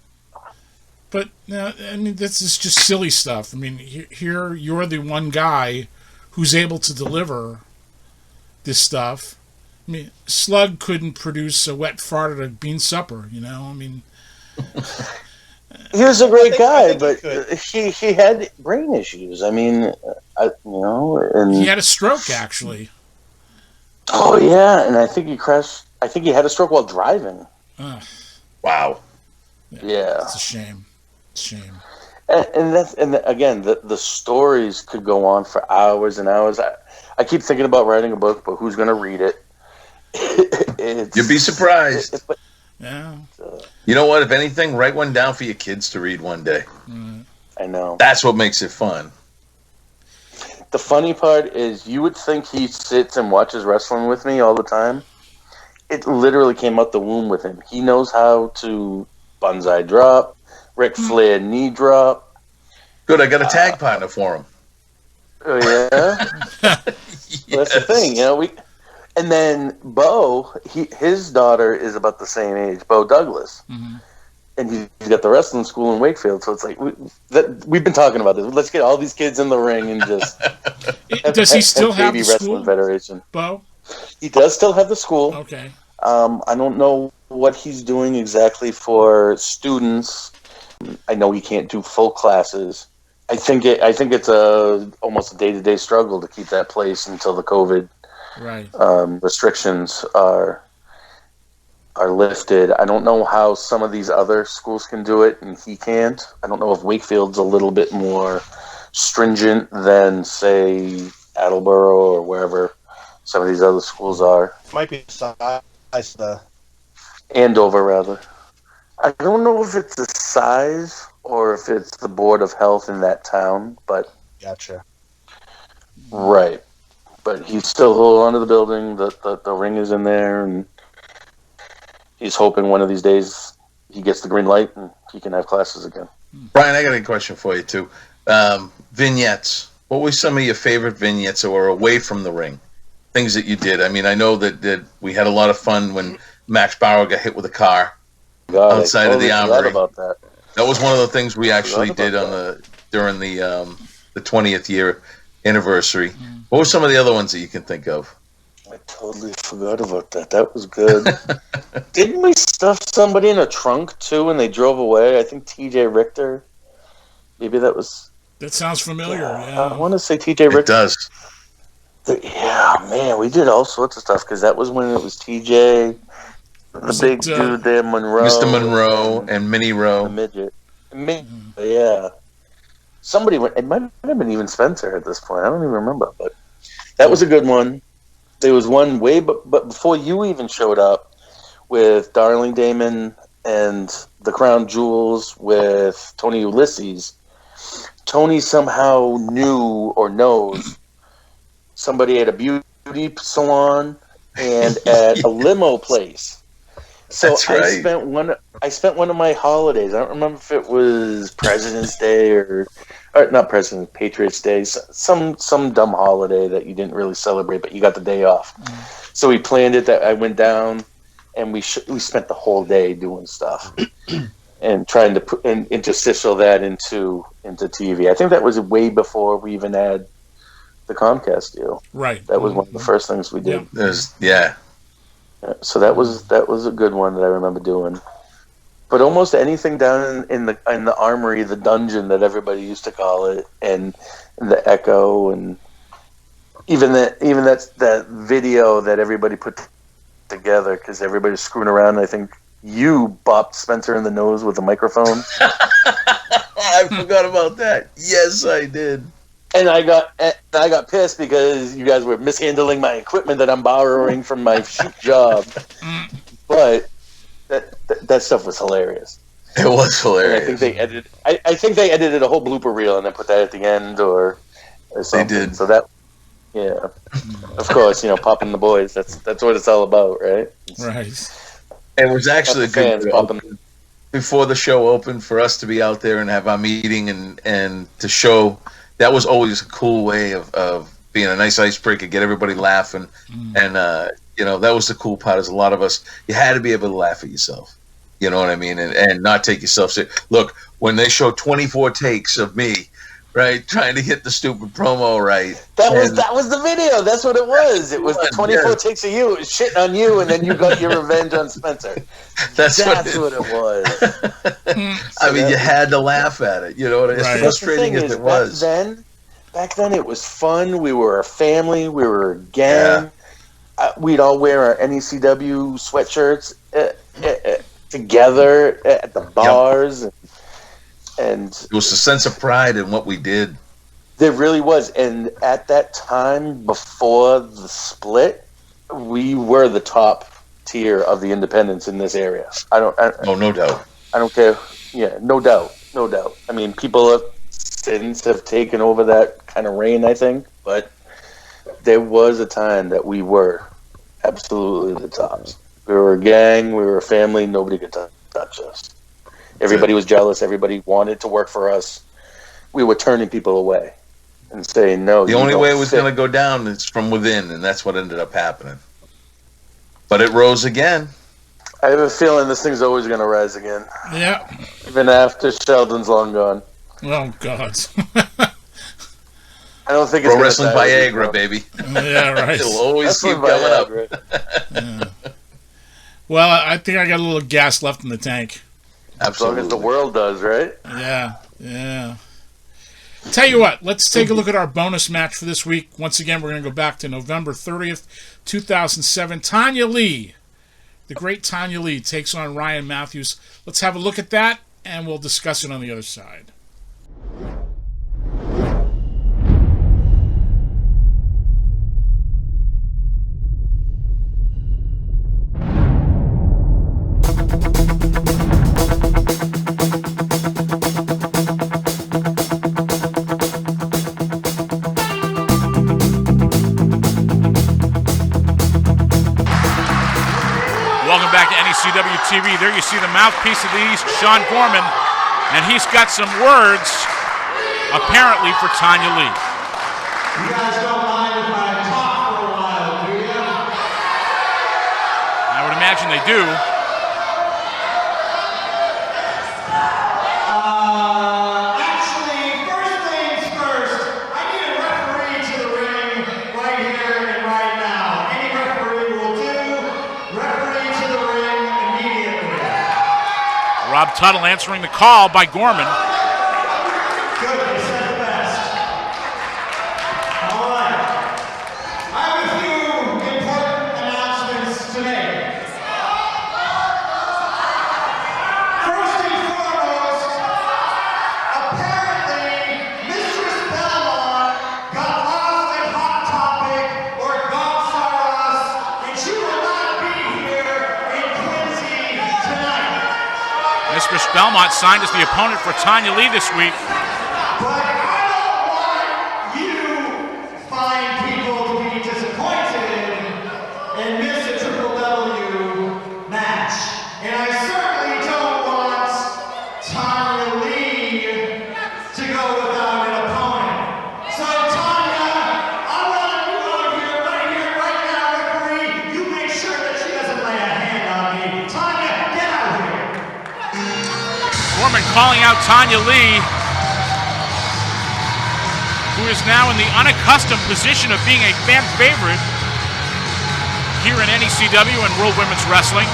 But, I mean, this is just silly stuff. I mean, here you're the one guy who's able to deliver this stuff. I mean, Slug couldn't produce a wet fart at a bean supper, I mean... He was a great guy, think but he had brain issues. I mean, and He had a stroke, actually. Oh yeah, and I think he crashed. I think he had a stroke while driving. Wow. Yeah, It's a shame. Shame. And again, the stories could go on for hours and hours. I keep thinking about writing a book, but who's going to read it? You'd be surprised. Yeah. You know what? If anything, write one down for your kids to read one day. I know. That's what makes it fun. The funny part is, you would think he sits and watches wrestling with me all the time. It literally came out the womb with him. He knows how to banzai drop, Ric Flair knee drop. Good, I got a tag partner for him. Oh yeah, Yes. That's the thing, you know. And then Bo, his daughter is about the same age, Bo Douglas, and he's got the wrestling school in Wakefield. So it's like we've been talking about this. Let's get all these kids in the ring and just. Does he still have the Wrestling school, Federation? Bo? He does still have the school. Okay. I don't know what he's doing exactly for students. I know he can't do full classes. I think it's almost a day-to-day struggle to keep that place until the COVID restrictions are lifted. I don't know how some of these other schools can do it and he can't. I don't know if Wakefield's a little bit more stringent than, say, Attleboro or wherever some of these other schools are. Might be the size of Andover, rather. I don't know if it's the size or if it's the Board of Health in that town, but... Gotcha. Right. But he's still holding on to the building. The ring is in there, and he's hoping one of these days he gets the green light and he can have classes again. Brian, I got a question for you, too. Vignettes. What were some of your favorite vignettes that were away from the ring? Things that you did. I mean, I know that we had a lot of fun when Max Bauer got hit with a car outside of the armory. About that. That was one of the things we actually did during the 20th year anniversary. What were some of the other ones that you can think of? I totally forgot about that. That was good. Didn't we stuff somebody in a trunk too, and they drove away? I think T.J. Richter. Maybe that was. That sounds familiar. Yeah. I want to say T.J. Richter. It does. Yeah, man, we did all sorts of stuff because that was when it was T.J. The big dude there, Monroe. Mr. Monroe and Minnie Rowe. The midget. Yeah. Somebody went, it might have been even Spencer at this point. I don't even remember, but that was a good one. There was one but before you even showed up with Darling Damon and the Crown Jewels with Tony Ulysses. Tony somehow knew or knows somebody at a beauty salon and at a limo place. So That's right. I spent one of my holidays. I don't remember if it was President's Day or not Patriots Day. Some dumb holiday that you didn't really celebrate, but you got the day off. So we planned it that I went down, and we spent the whole day doing stuff and trying to put and interstitial that into TV. I think that was way before we even had the Comcast deal. Right. That was one of the first things we did. Yeah. So that was a good one that I remember doing. But almost anything down in the armory, the dungeon that everybody used to call it, and the Echo, and even that video that everybody put together because everybody was screwing around. I think you bopped Spencer in the nose with a microphone. I forgot about that. Yes, I did. And I got pissed because you guys were mishandling my equipment that I'm borrowing from my shoot job. But that stuff was hilarious. It was hilarious. And I think they edited a whole blooper reel and then put that at the end or something. They did. So that, yeah, of course, popping the boys. That's what it's all about, right? Right. It was actually a good popping. Before the show opened for us to be out there and have our meeting and to show. That was always a cool way of being a nice icebreaker, get everybody laughing. And, that was the cool part is a lot of us, you had to be able to laugh at yourself. You know what I mean? And not take yourself serious. Look, when they show 24 takes of me, right, trying to get the stupid promo right. That was the video. That's what it was. It was the 24 takes of you. It was shitting on you, and then you got your revenge on Spencer. That's what it was. I mean, you had to laugh at it. You know what I mean? As frustrating as it was. Back then, it was fun. We were a family. We were a gang. we'd all wear our NECW sweatshirts together at the bars, and it was a sense of pride in what we did. There really was, and at that time, before the split, we were the top tier of the independents in this area. No doubt. I don't care. Yeah, no doubt. I mean, people have since taken over that kind of reign, I think, but there was a time that we were absolutely the tops. We were a gang, we were a family, nobody could touch us. Everybody was jealous, everybody wanted to work for us. We were turning people away and saying, no. The only way it was going to go down is from within, and that's what ended up happening. But it rose again. I have a feeling this thing's always going to rise again. Yeah. Even after Sheldon's long gone. Oh, God. I don't think it's Pro Wrestling Viagra, baby. Yeah, right. It'll always keep coming up. Yeah. Well, I think I got a little gas left in the tank. Absolutely. As long as the world does, right? Yeah. Tell you what, let's take a look at our bonus match for this week. Once again, we're going to go back to November 30th, 2007. Tanya Lee, the great Tanya Lee, takes on Ryan Matthews. Let's have a look at that, and we'll discuss it on the other side. Welcome back to NECW TV. There you see the mouthpiece of the East, Sean Gorman, and he's got some words, apparently, for Tanya Lee. You guys don't mind if I talk for a while, do you? I would imagine they do. Actually, first things first, I need a referee to the ring right here and right now. Any referee will do. Referee to the ring immediately. Rob Tuttle answering the call by Gorman. Good, they said the best. All right. I have a few important announcements to make. First and foremost, apparently, Mistress Belmont got lost at Hot Topic or Golf R Us, and she will not be here in Quincy tonight. Mistress Belmont signed as the opponent for Tanya Lee this week. But I don't want you fine people to be disappointed and miss a Triple W match. And I certainly don't want Tanya Lee to go without an opponent. So Tanya, I want you out here, right now, referee. You make sure that she doesn't lay a hand on me. Tanya, get out here. Gorman calling out Tanya Lee, who is now in the unaccustomed position of being a fan favorite here in NECW and World Women's Wrestling.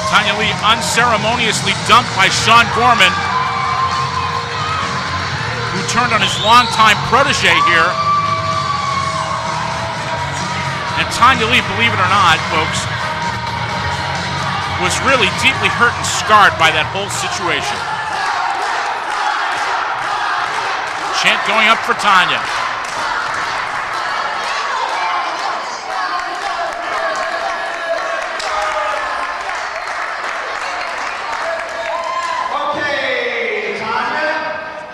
Tanya Lee unceremoniously dumped by Sean Gorman, who turned on his longtime protege here. And Tanya Lee, believe it or not, folks, was really deeply hurt and scarred by that whole situation. Chant going up for Tanya. Okay, Tanya,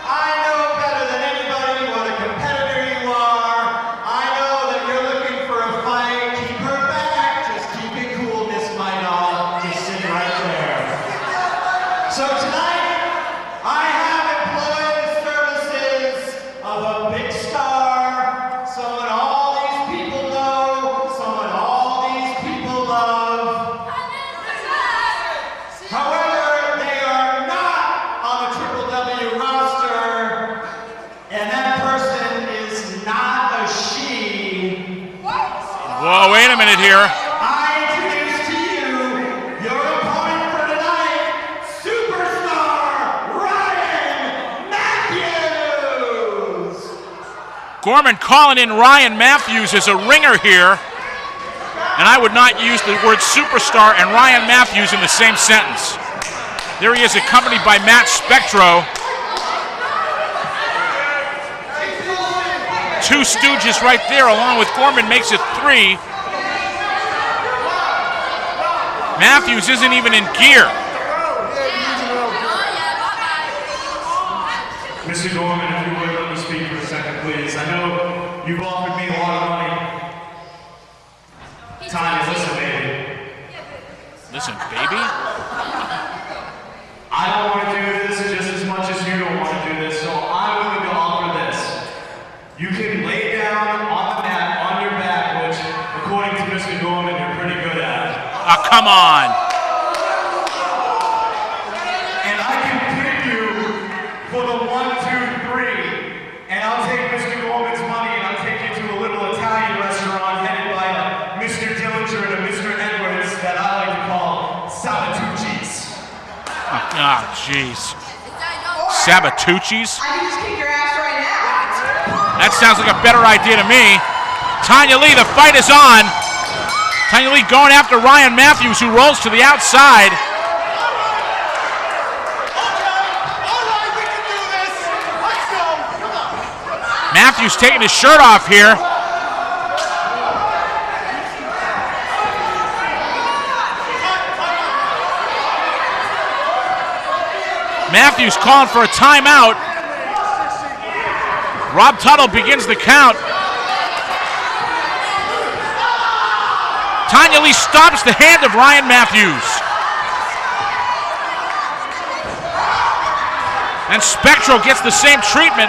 I know better than anybody what a competitor you are. I know that you're looking for a fight. Keep her back. Just keep it cool, Miss Midall. Just sit right there. So tonight, I have employed the services of a big star wait a minute here. I introduce to you your opponent for tonight, superstar Ryan Matthews. Gorman calling in Ryan Matthews as a ringer here. And I would not use the word superstar and Ryan Matthews in the same sentence. There he is, accompanied by Matt Spectro. Two Stooges right there, along with Gorman, makes it 3. Matthews isn't even in gear. Mr. Gorman, if you would let me speak for a second, please. I know you've offered me a lot of money. Tanya, listen, baby. Listen, baby? I don't want to do this just as much as you don't want to do this, so I'm willing to offer this. You can lay down on the mat on your back, which, according to Mr. Gorman, you're pretty good at. Oh, come on. And I can pin you for the 1, 2, 3. And I'll take Mr. Gorman's money and I'll take you to a little Italian restaurant headed by Mr. Dillinger and a Mr. Edwards that I like to call Sabatucci's. Oh, jeez. Sabatucci's? I can just kick your ass right now. That sounds like a better idea to me. Tanya Lee, the fight is on. Tanya Lee going after Ryan Matthews, who rolls to the outside. Matthews taking his shirt off here. Matthews calling for a timeout. Rob Tuttle begins the count. Tanya Lee stops the hand of Ryan Matthews. And Spectro gets the same treatment.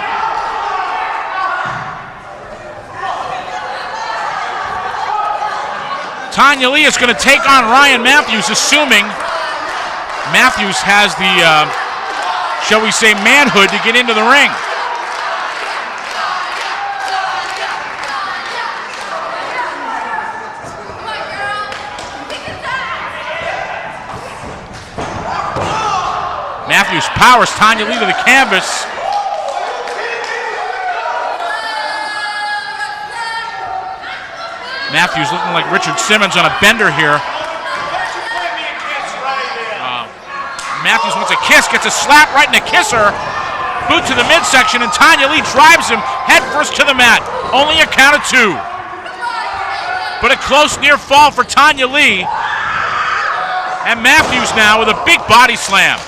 Tanya Lee is going to take on Ryan Matthews, assuming Matthews has the, shall we say, manhood to get into the ring. Matthews powers Tanya Lee to the canvas. Matthews looking like Richard Simmons on a bender here. Matthews wants a kiss, gets a slap right in the kisser. Boot to the midsection, and Tanya Lee drives him headfirst to the mat. Only a count of 2. But a close near fall for Tanya Lee. And Matthews now with a big body slam.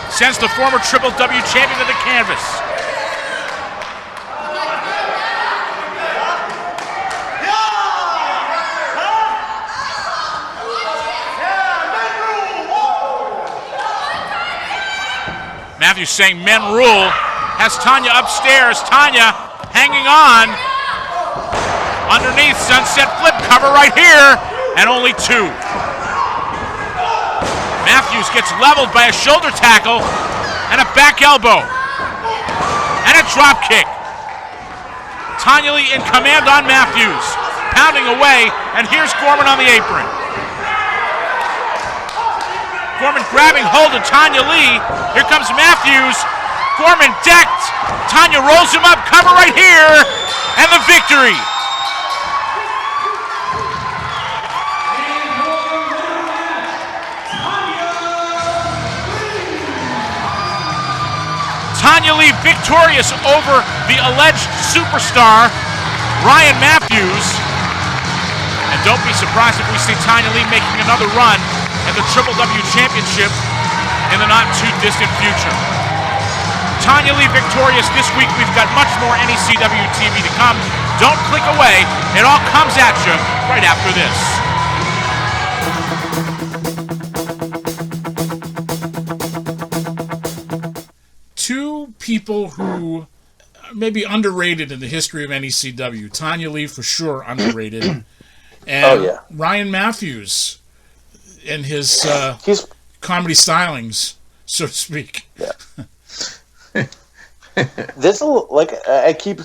Sends the former Triple W champion to the canvas. Matthews saying men rule. Has Tanya upstairs. Tanya hanging on. Underneath, sunset flip cover right here. And only 2. Matthews gets leveled by a shoulder tackle and a back elbow. And a drop kick. Tanya Lee in command on Matthews. Pounding away, and here's Gorman on the apron. Gorman grabbing hold of Tanya Lee. Here comes Matthews. Gorman decked. Tanya rolls him up. Cover right here. And the victory. Tanya Lee victorious over the alleged superstar, Ryan Matthews. And don't be surprised if we see Tanya Lee making another run at the Triple W Championship in the not-too-distant future. Tanya Lee victorious this week. We've got much more NECW TV to come. Don't click away. It all comes at you right after this. Two people who may be underrated in the history of NECW. Tanya Lee, for sure, underrated. And Ryan Matthews and his comedy stylings, so to speak. Yeah. This like I keep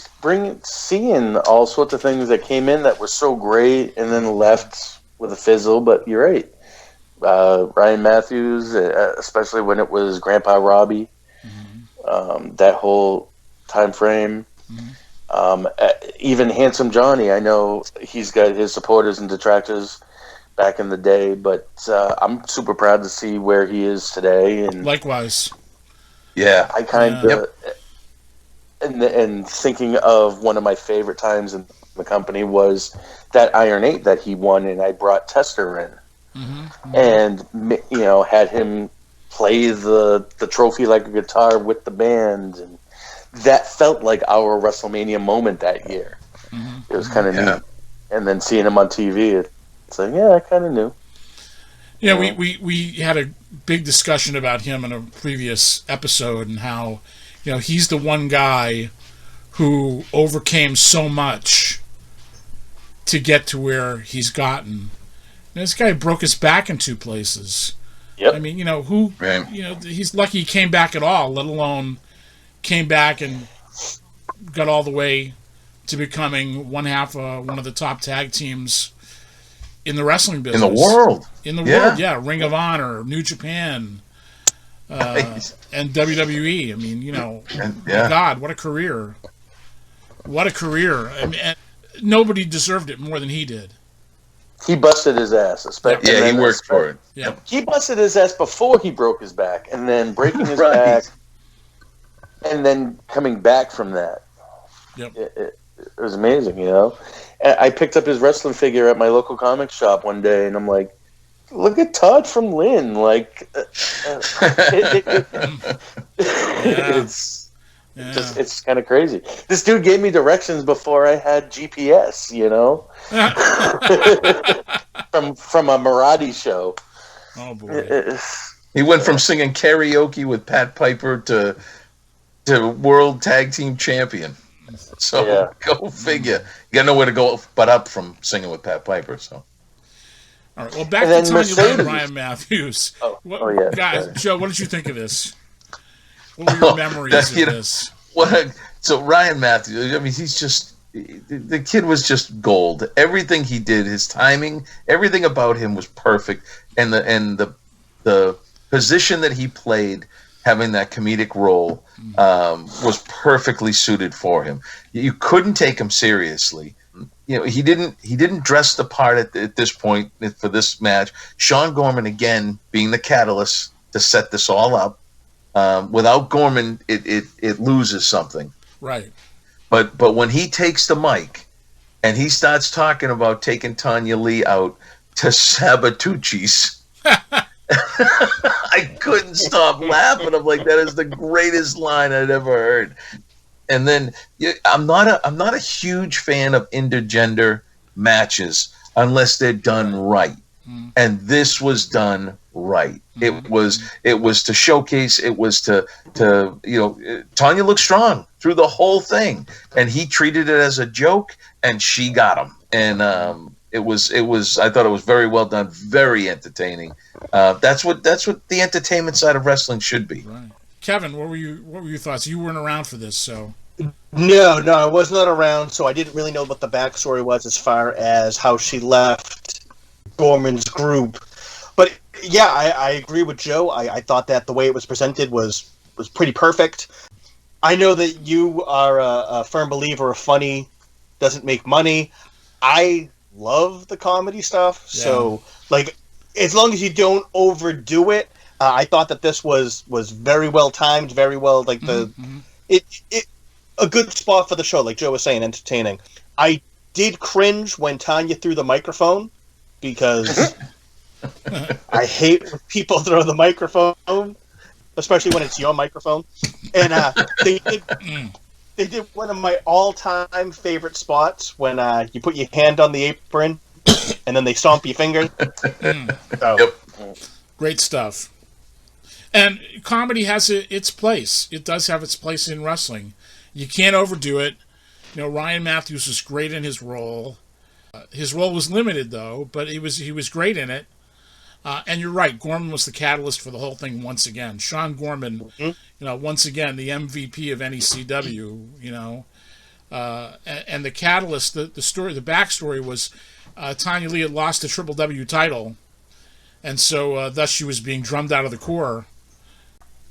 seeing all sorts of things that came in that were so great and then left with a fizzle. But you're right, Ryan Matthews, especially when it was Grandpa Robbie, that whole time frame. Even Handsome Johnny, I know he's got his supporters and detractors back in the day, but I'm super proud to see where he is today. And likewise, yeah, I kind of. And thinking of one of my favorite times in the company was that Iron 8 that he won, and I brought Tester in, and had him play the trophy like a guitar with the band, and that felt like our WrestleMania moment that year. It was kind of neat, and then seeing him on TV, it's like, yeah, I kind of knew. Yeah, we had a big discussion about him in a previous episode, and how he's the one guy who overcame so much to get to where he's gotten. And this guy broke his back in 2 places. Yep. I mean, he's lucky he came back at all, let alone came back and got all the way to becoming one of the top tag teams in the wrestling business. In the world. Yeah. Ring of Honor, New Japan, and WWE. I mean, my God, what a career! What a career! I mean, and nobody deserved it more than he did. He busted his ass, especially. Yeah, he worked for it. Yeah, he busted his ass before he broke his back, and then breaking his back, and then coming back from that. Yep. It was amazing, And I picked up his wrestling figure at my local comic shop one day, and I'm like, look at Todd from Lynn. Like, it's kind of crazy. This dude gave me directions before I had GPS, from a Marathi show. Oh boy. He went from singing karaoke with Pat Piper to world tag team champion. So go figure. You got nowhere to go but up from singing with Pat Piper. So. All right. Well, back to Tanya Lee and Ryan Matthews. Guys, sorry. Joe, what did you think of this? What were your memories of this? So Ryan Matthews, I mean, he's just, the kid was just gold. Everything he did, his timing, everything about him was perfect, and the position that he played, having that comedic role, was perfectly suited for him. You couldn't take him seriously. He didn't dress the part at this point for this match. Sean Gorman, again, being the catalyst to set this all up. Without Gorman, it loses something. Right. But when he takes the mic and he starts talking about taking Tanya Lee out to Sabatucci's, I couldn't stop laughing. I'm like, that is the greatest line I'd ever heard. And then I'm not a huge fan of intergender matches unless they're done right. And this was done right. It was to showcase. It was to Tanya looked strong through the whole thing, and he treated it as a joke, and she got him. And it was. I thought it was very well done, very entertaining. That's what the entertainment side of wrestling should be. Right. Kevin, what were your thoughts? You weren't around for this, so. No, I was not around, so I didn't really know what the backstory was as far as how she left Gorman's group. But yeah, I agree with Joe. I thought that the way it was presented was pretty perfect. I know that you are a firm believer of funny doesn't make money. I love the comedy stuff, so like as long as you don't overdo it, I thought that this was very well timed, very well like it a good spot for the show, like Joe was saying, entertaining. I did cringe when Tanya threw the microphone because I hate when people throw the microphone, especially when it's your microphone. And they did one of my all-time favorite spots when you put your hand on the apron and then they stomp your finger. Great stuff. And comedy has its place. It does have its place in wrestling. You can't overdo it. Ryan Matthews was great in his role. His role was limited, though, but he was great in it. And you're right, Gorman was the catalyst for the whole thing once again. Sean Gorman, once again, the MVP of NECW, and the catalyst, the backstory was Tanya Lee had lost the Triple W title, and so thus she was being drummed out of the Corps.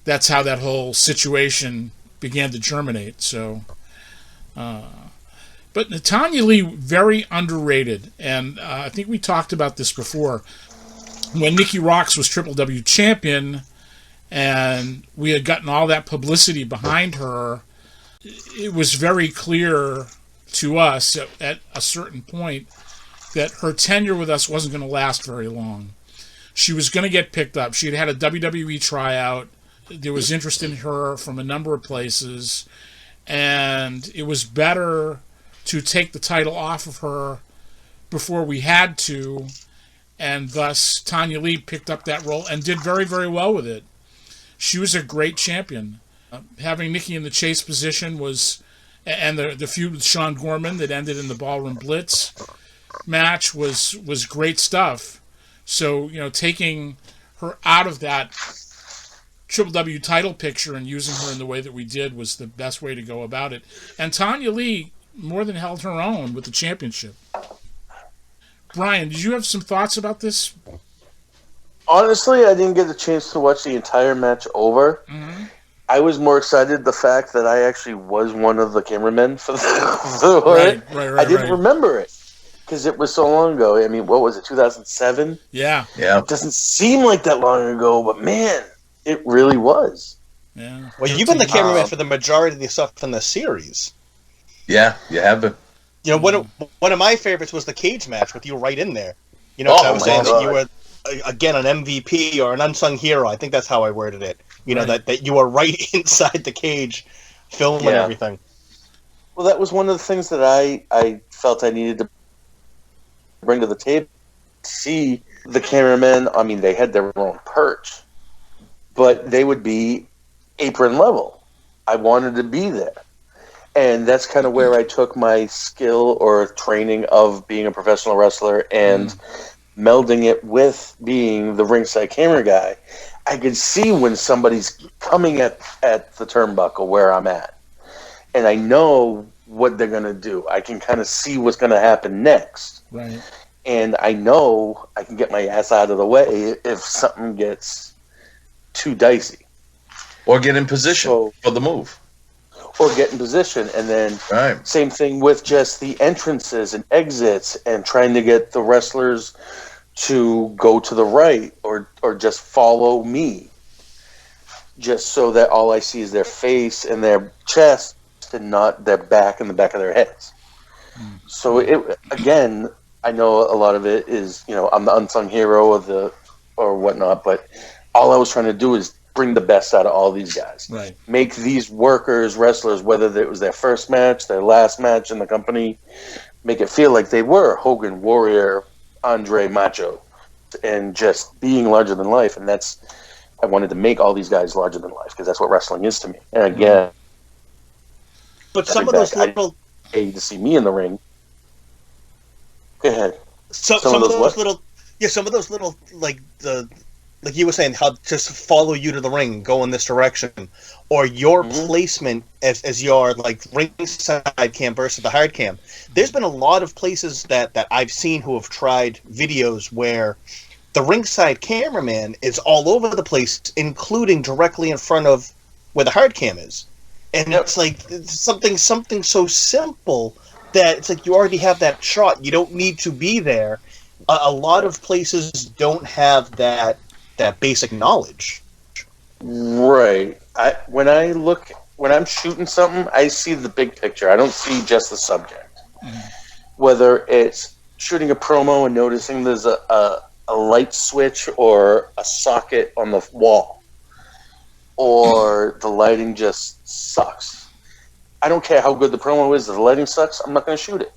That's how that whole situation began to germinate. So, but Tanya Lee, very underrated, and I think we talked about this before. When Nikki Rocks was Triple W champion, and we had gotten all that publicity behind her, it was very clear to us at a certain point that her tenure with us wasn't going to last very long. She was going to get picked up. She had a WWE tryout. There was interest in her from a number of places, and it was better to take the title off of her before we had to, and thus Tanya Lee picked up that role and did very, very well with it. She was a great champion. Having Nikki in the chase position and the feud with Sean Gorman that ended in the Ballroom Blitz match was great stuff. So, taking her out of that Triple W title picture and using her in the way that we did was the best way to go about it. And Tanya Lee more than held her own with the championship. Bryan, did you have some thoughts about this? Honestly, I didn't get the chance to watch the entire match over. Mm-hmm. I was more excited the fact that I actually was one of the cameramen for the Right, I didn't remember it because it was so long ago. I mean, what was it, 2007? Yeah. It doesn't seem like that long ago, but man, it really was. Yeah. Well, you've been the cameraman for the majority of the stuff in the series. Yeah, you have been. One of my favorites was the cage match with you right in there. I was saying that you were, again, an MVP or an unsung hero. I think that's how I worded it. That you were right inside the cage filming everything. Well, that was one of the things that I felt I needed to bring to the table. See the cameramen, I mean, they had their own perch, but they would be apron level. I wanted to be there. And that's kind of where I took my skill or training of being a professional wrestler and melding it with being the ringside camera guy. I could see when somebody's coming at the turnbuckle where I'm at. And I know what they're going to do. I can kind of see what's going to happen next. Right. And I know I can get my ass out of the way if something gets too dicey. Or get in position for the move. Or get in position, and then same thing with just the entrances and exits and trying to get the wrestlers to go to the right or just follow me, just so that all I see is their face and their chest and not their back and the back of their heads. So again, I know a lot of it is, I'm the unsung hero or whatnot, but all I was trying to do is bring the best out of all these guys. Right. Make these workers, wrestlers, whether it was their first match, their last match in the company, make it feel like they were Hogan, Warrior, Andre, Macho, and just being larger than life. And I wanted to make all these guys larger than life because that's what wrestling is to me. And again, but some of those little, I hate to see me in the ring. Go ahead. Some of those little, like you were saying, how just follow you to the ring, go in this direction, or your placement as your ringside cam versus the hard cam. There's been a lot of places that I've seen who have tried videos where the ringside cameraman is all over the place, including directly in front of where the hard cam is, and it's something so simple that it's like you already have that shot. You don't need to be there. A lot of places don't have that basic knowledge. Right. When I'm shooting something, I see the big picture. I don't see just the subject. Whether it's shooting a promo and noticing there's a light switch or a socket on the wall, or the lighting just sucks. I don't care how good the promo is. If the lighting sucks, I'm not going to shoot it.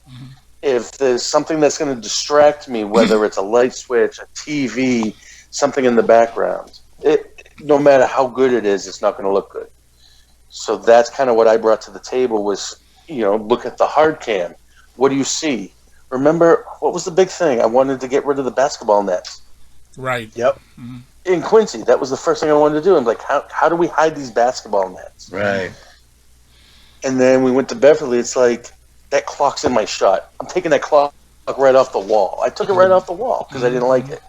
If there's something that's going to distract me, whether it's a light switch, a TV, something in the background, no matter how good it is, it's not going to look good. So that's kind of what I brought to the table was, look at the hard cam. What do you see? Remember, what was the big thing? I wanted to get rid of the basketball nets. Right. Yep. In Quincy, that was the first thing I wanted to do. I'm like, how do we hide these basketball nets? Right. And then we went to Beverly. It's like, that clock's in my shot. I'm taking that clock right off the wall. I took it right off the wall because I didn't like it.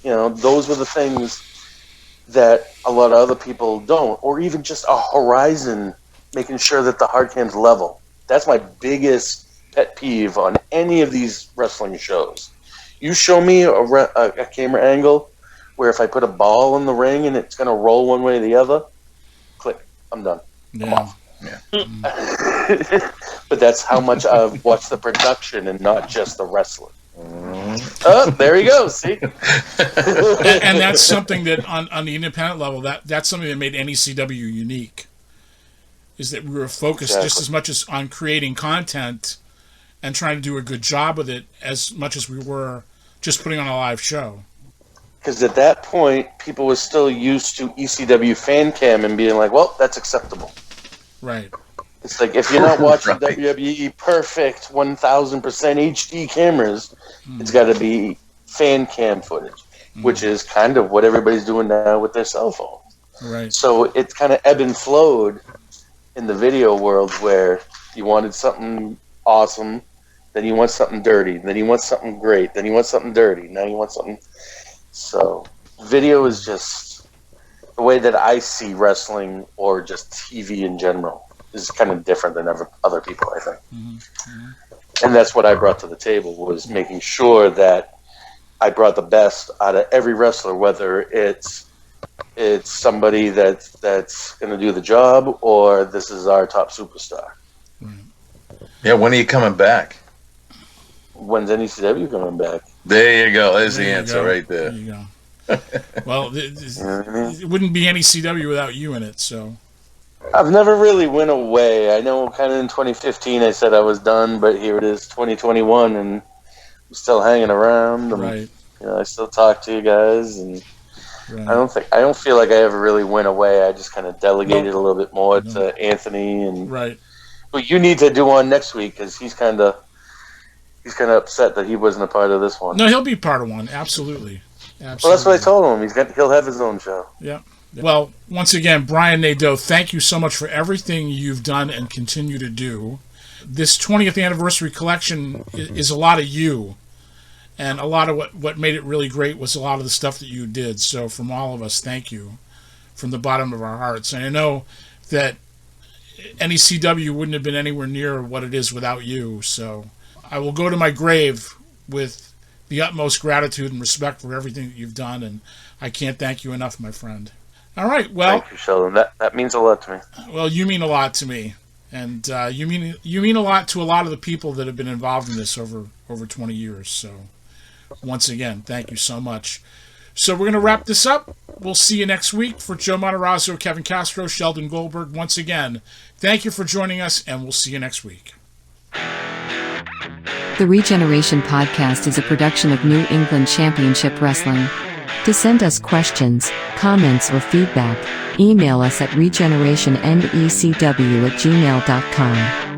You know, those were the things that a lot of other people don't. Or even just a horizon, making sure that the hard cam's level. That's my biggest pet peeve on any of these wrestling shows. You show me a camera angle where if I put a ball in the ring and it's going to roll one way or the other, click, I'm done. I'm off. But that's how much I've watched the production and not just the wrestling. Oh, there you go. See, and that's something that on the independent level, that's something that made NECW unique. Is that we were focused just as much as on creating content and trying to do a good job with it as much as we were just putting on a live show. Because at that point, people were still used to ECW fan cam and being like, well, that's acceptable. Right. It's like, if you're not watching WWE perfect 1000% HD cameras, it's got to be fan cam footage, which is kind of what everybody's doing now with their cell phones. Right. So it's kind of ebb and flowed in the video world where you wanted something awesome, then you want something dirty, then you want something great, then you want something dirty, now you want something... So video is just the way that I see wrestling or just TV in general is kind of different than other people, I think. And that's what I brought to the table, was making sure that I brought the best out of every wrestler, whether it's somebody that's going to do the job or this is our top superstar. Yeah, when are you coming back? When's NECW coming back? There you go. There's the answer right there. There you go. Well, it wouldn't be NECW without you in it, so... I've never really went away. I know kind of in 2015 I said I was done, but here it is 2021 and I'm still hanging around. Right. You know, I still talk to you guys, and right. I don't feel like I ever really went away. I just kind of delegated a little bit more to Anthony, and right. But you need to do one next week because he's kind of upset that he wasn't a part of this one. No, he'll be part of one. Absolutely. Well, that's what I told him. He'll have his own show. Yeah. Well, once again, Bryan Nadeau, thank you so much for everything you've done and continue to do. This 20th anniversary collection is a lot of you, and a lot of what made it really great was a lot of the stuff that you did. So from all of us, thank you from the bottom of our hearts. And I know that NECW wouldn't have been anywhere near what it is without you. So I will go to my grave with the utmost gratitude and respect for everything that you've done, and I can't thank you enough, my friend. All right, well... Thank you, Sheldon. That means a lot to me. Well, you mean a lot to me. And you mean a lot to a lot of the people that have been involved in this over 20 years. So, once again, thank you so much. So we're going to wrap this up. We'll see you next week. For Joe Matarazzo, Kevin Castro, Sheldon Goldberg, once again, thank you for joining us, and we'll see you next week. The Regeneration Podcast is a production of New England Championship Wrestling. To send us questions, comments, or feedback, email us at regenerationnecw@gmail.com.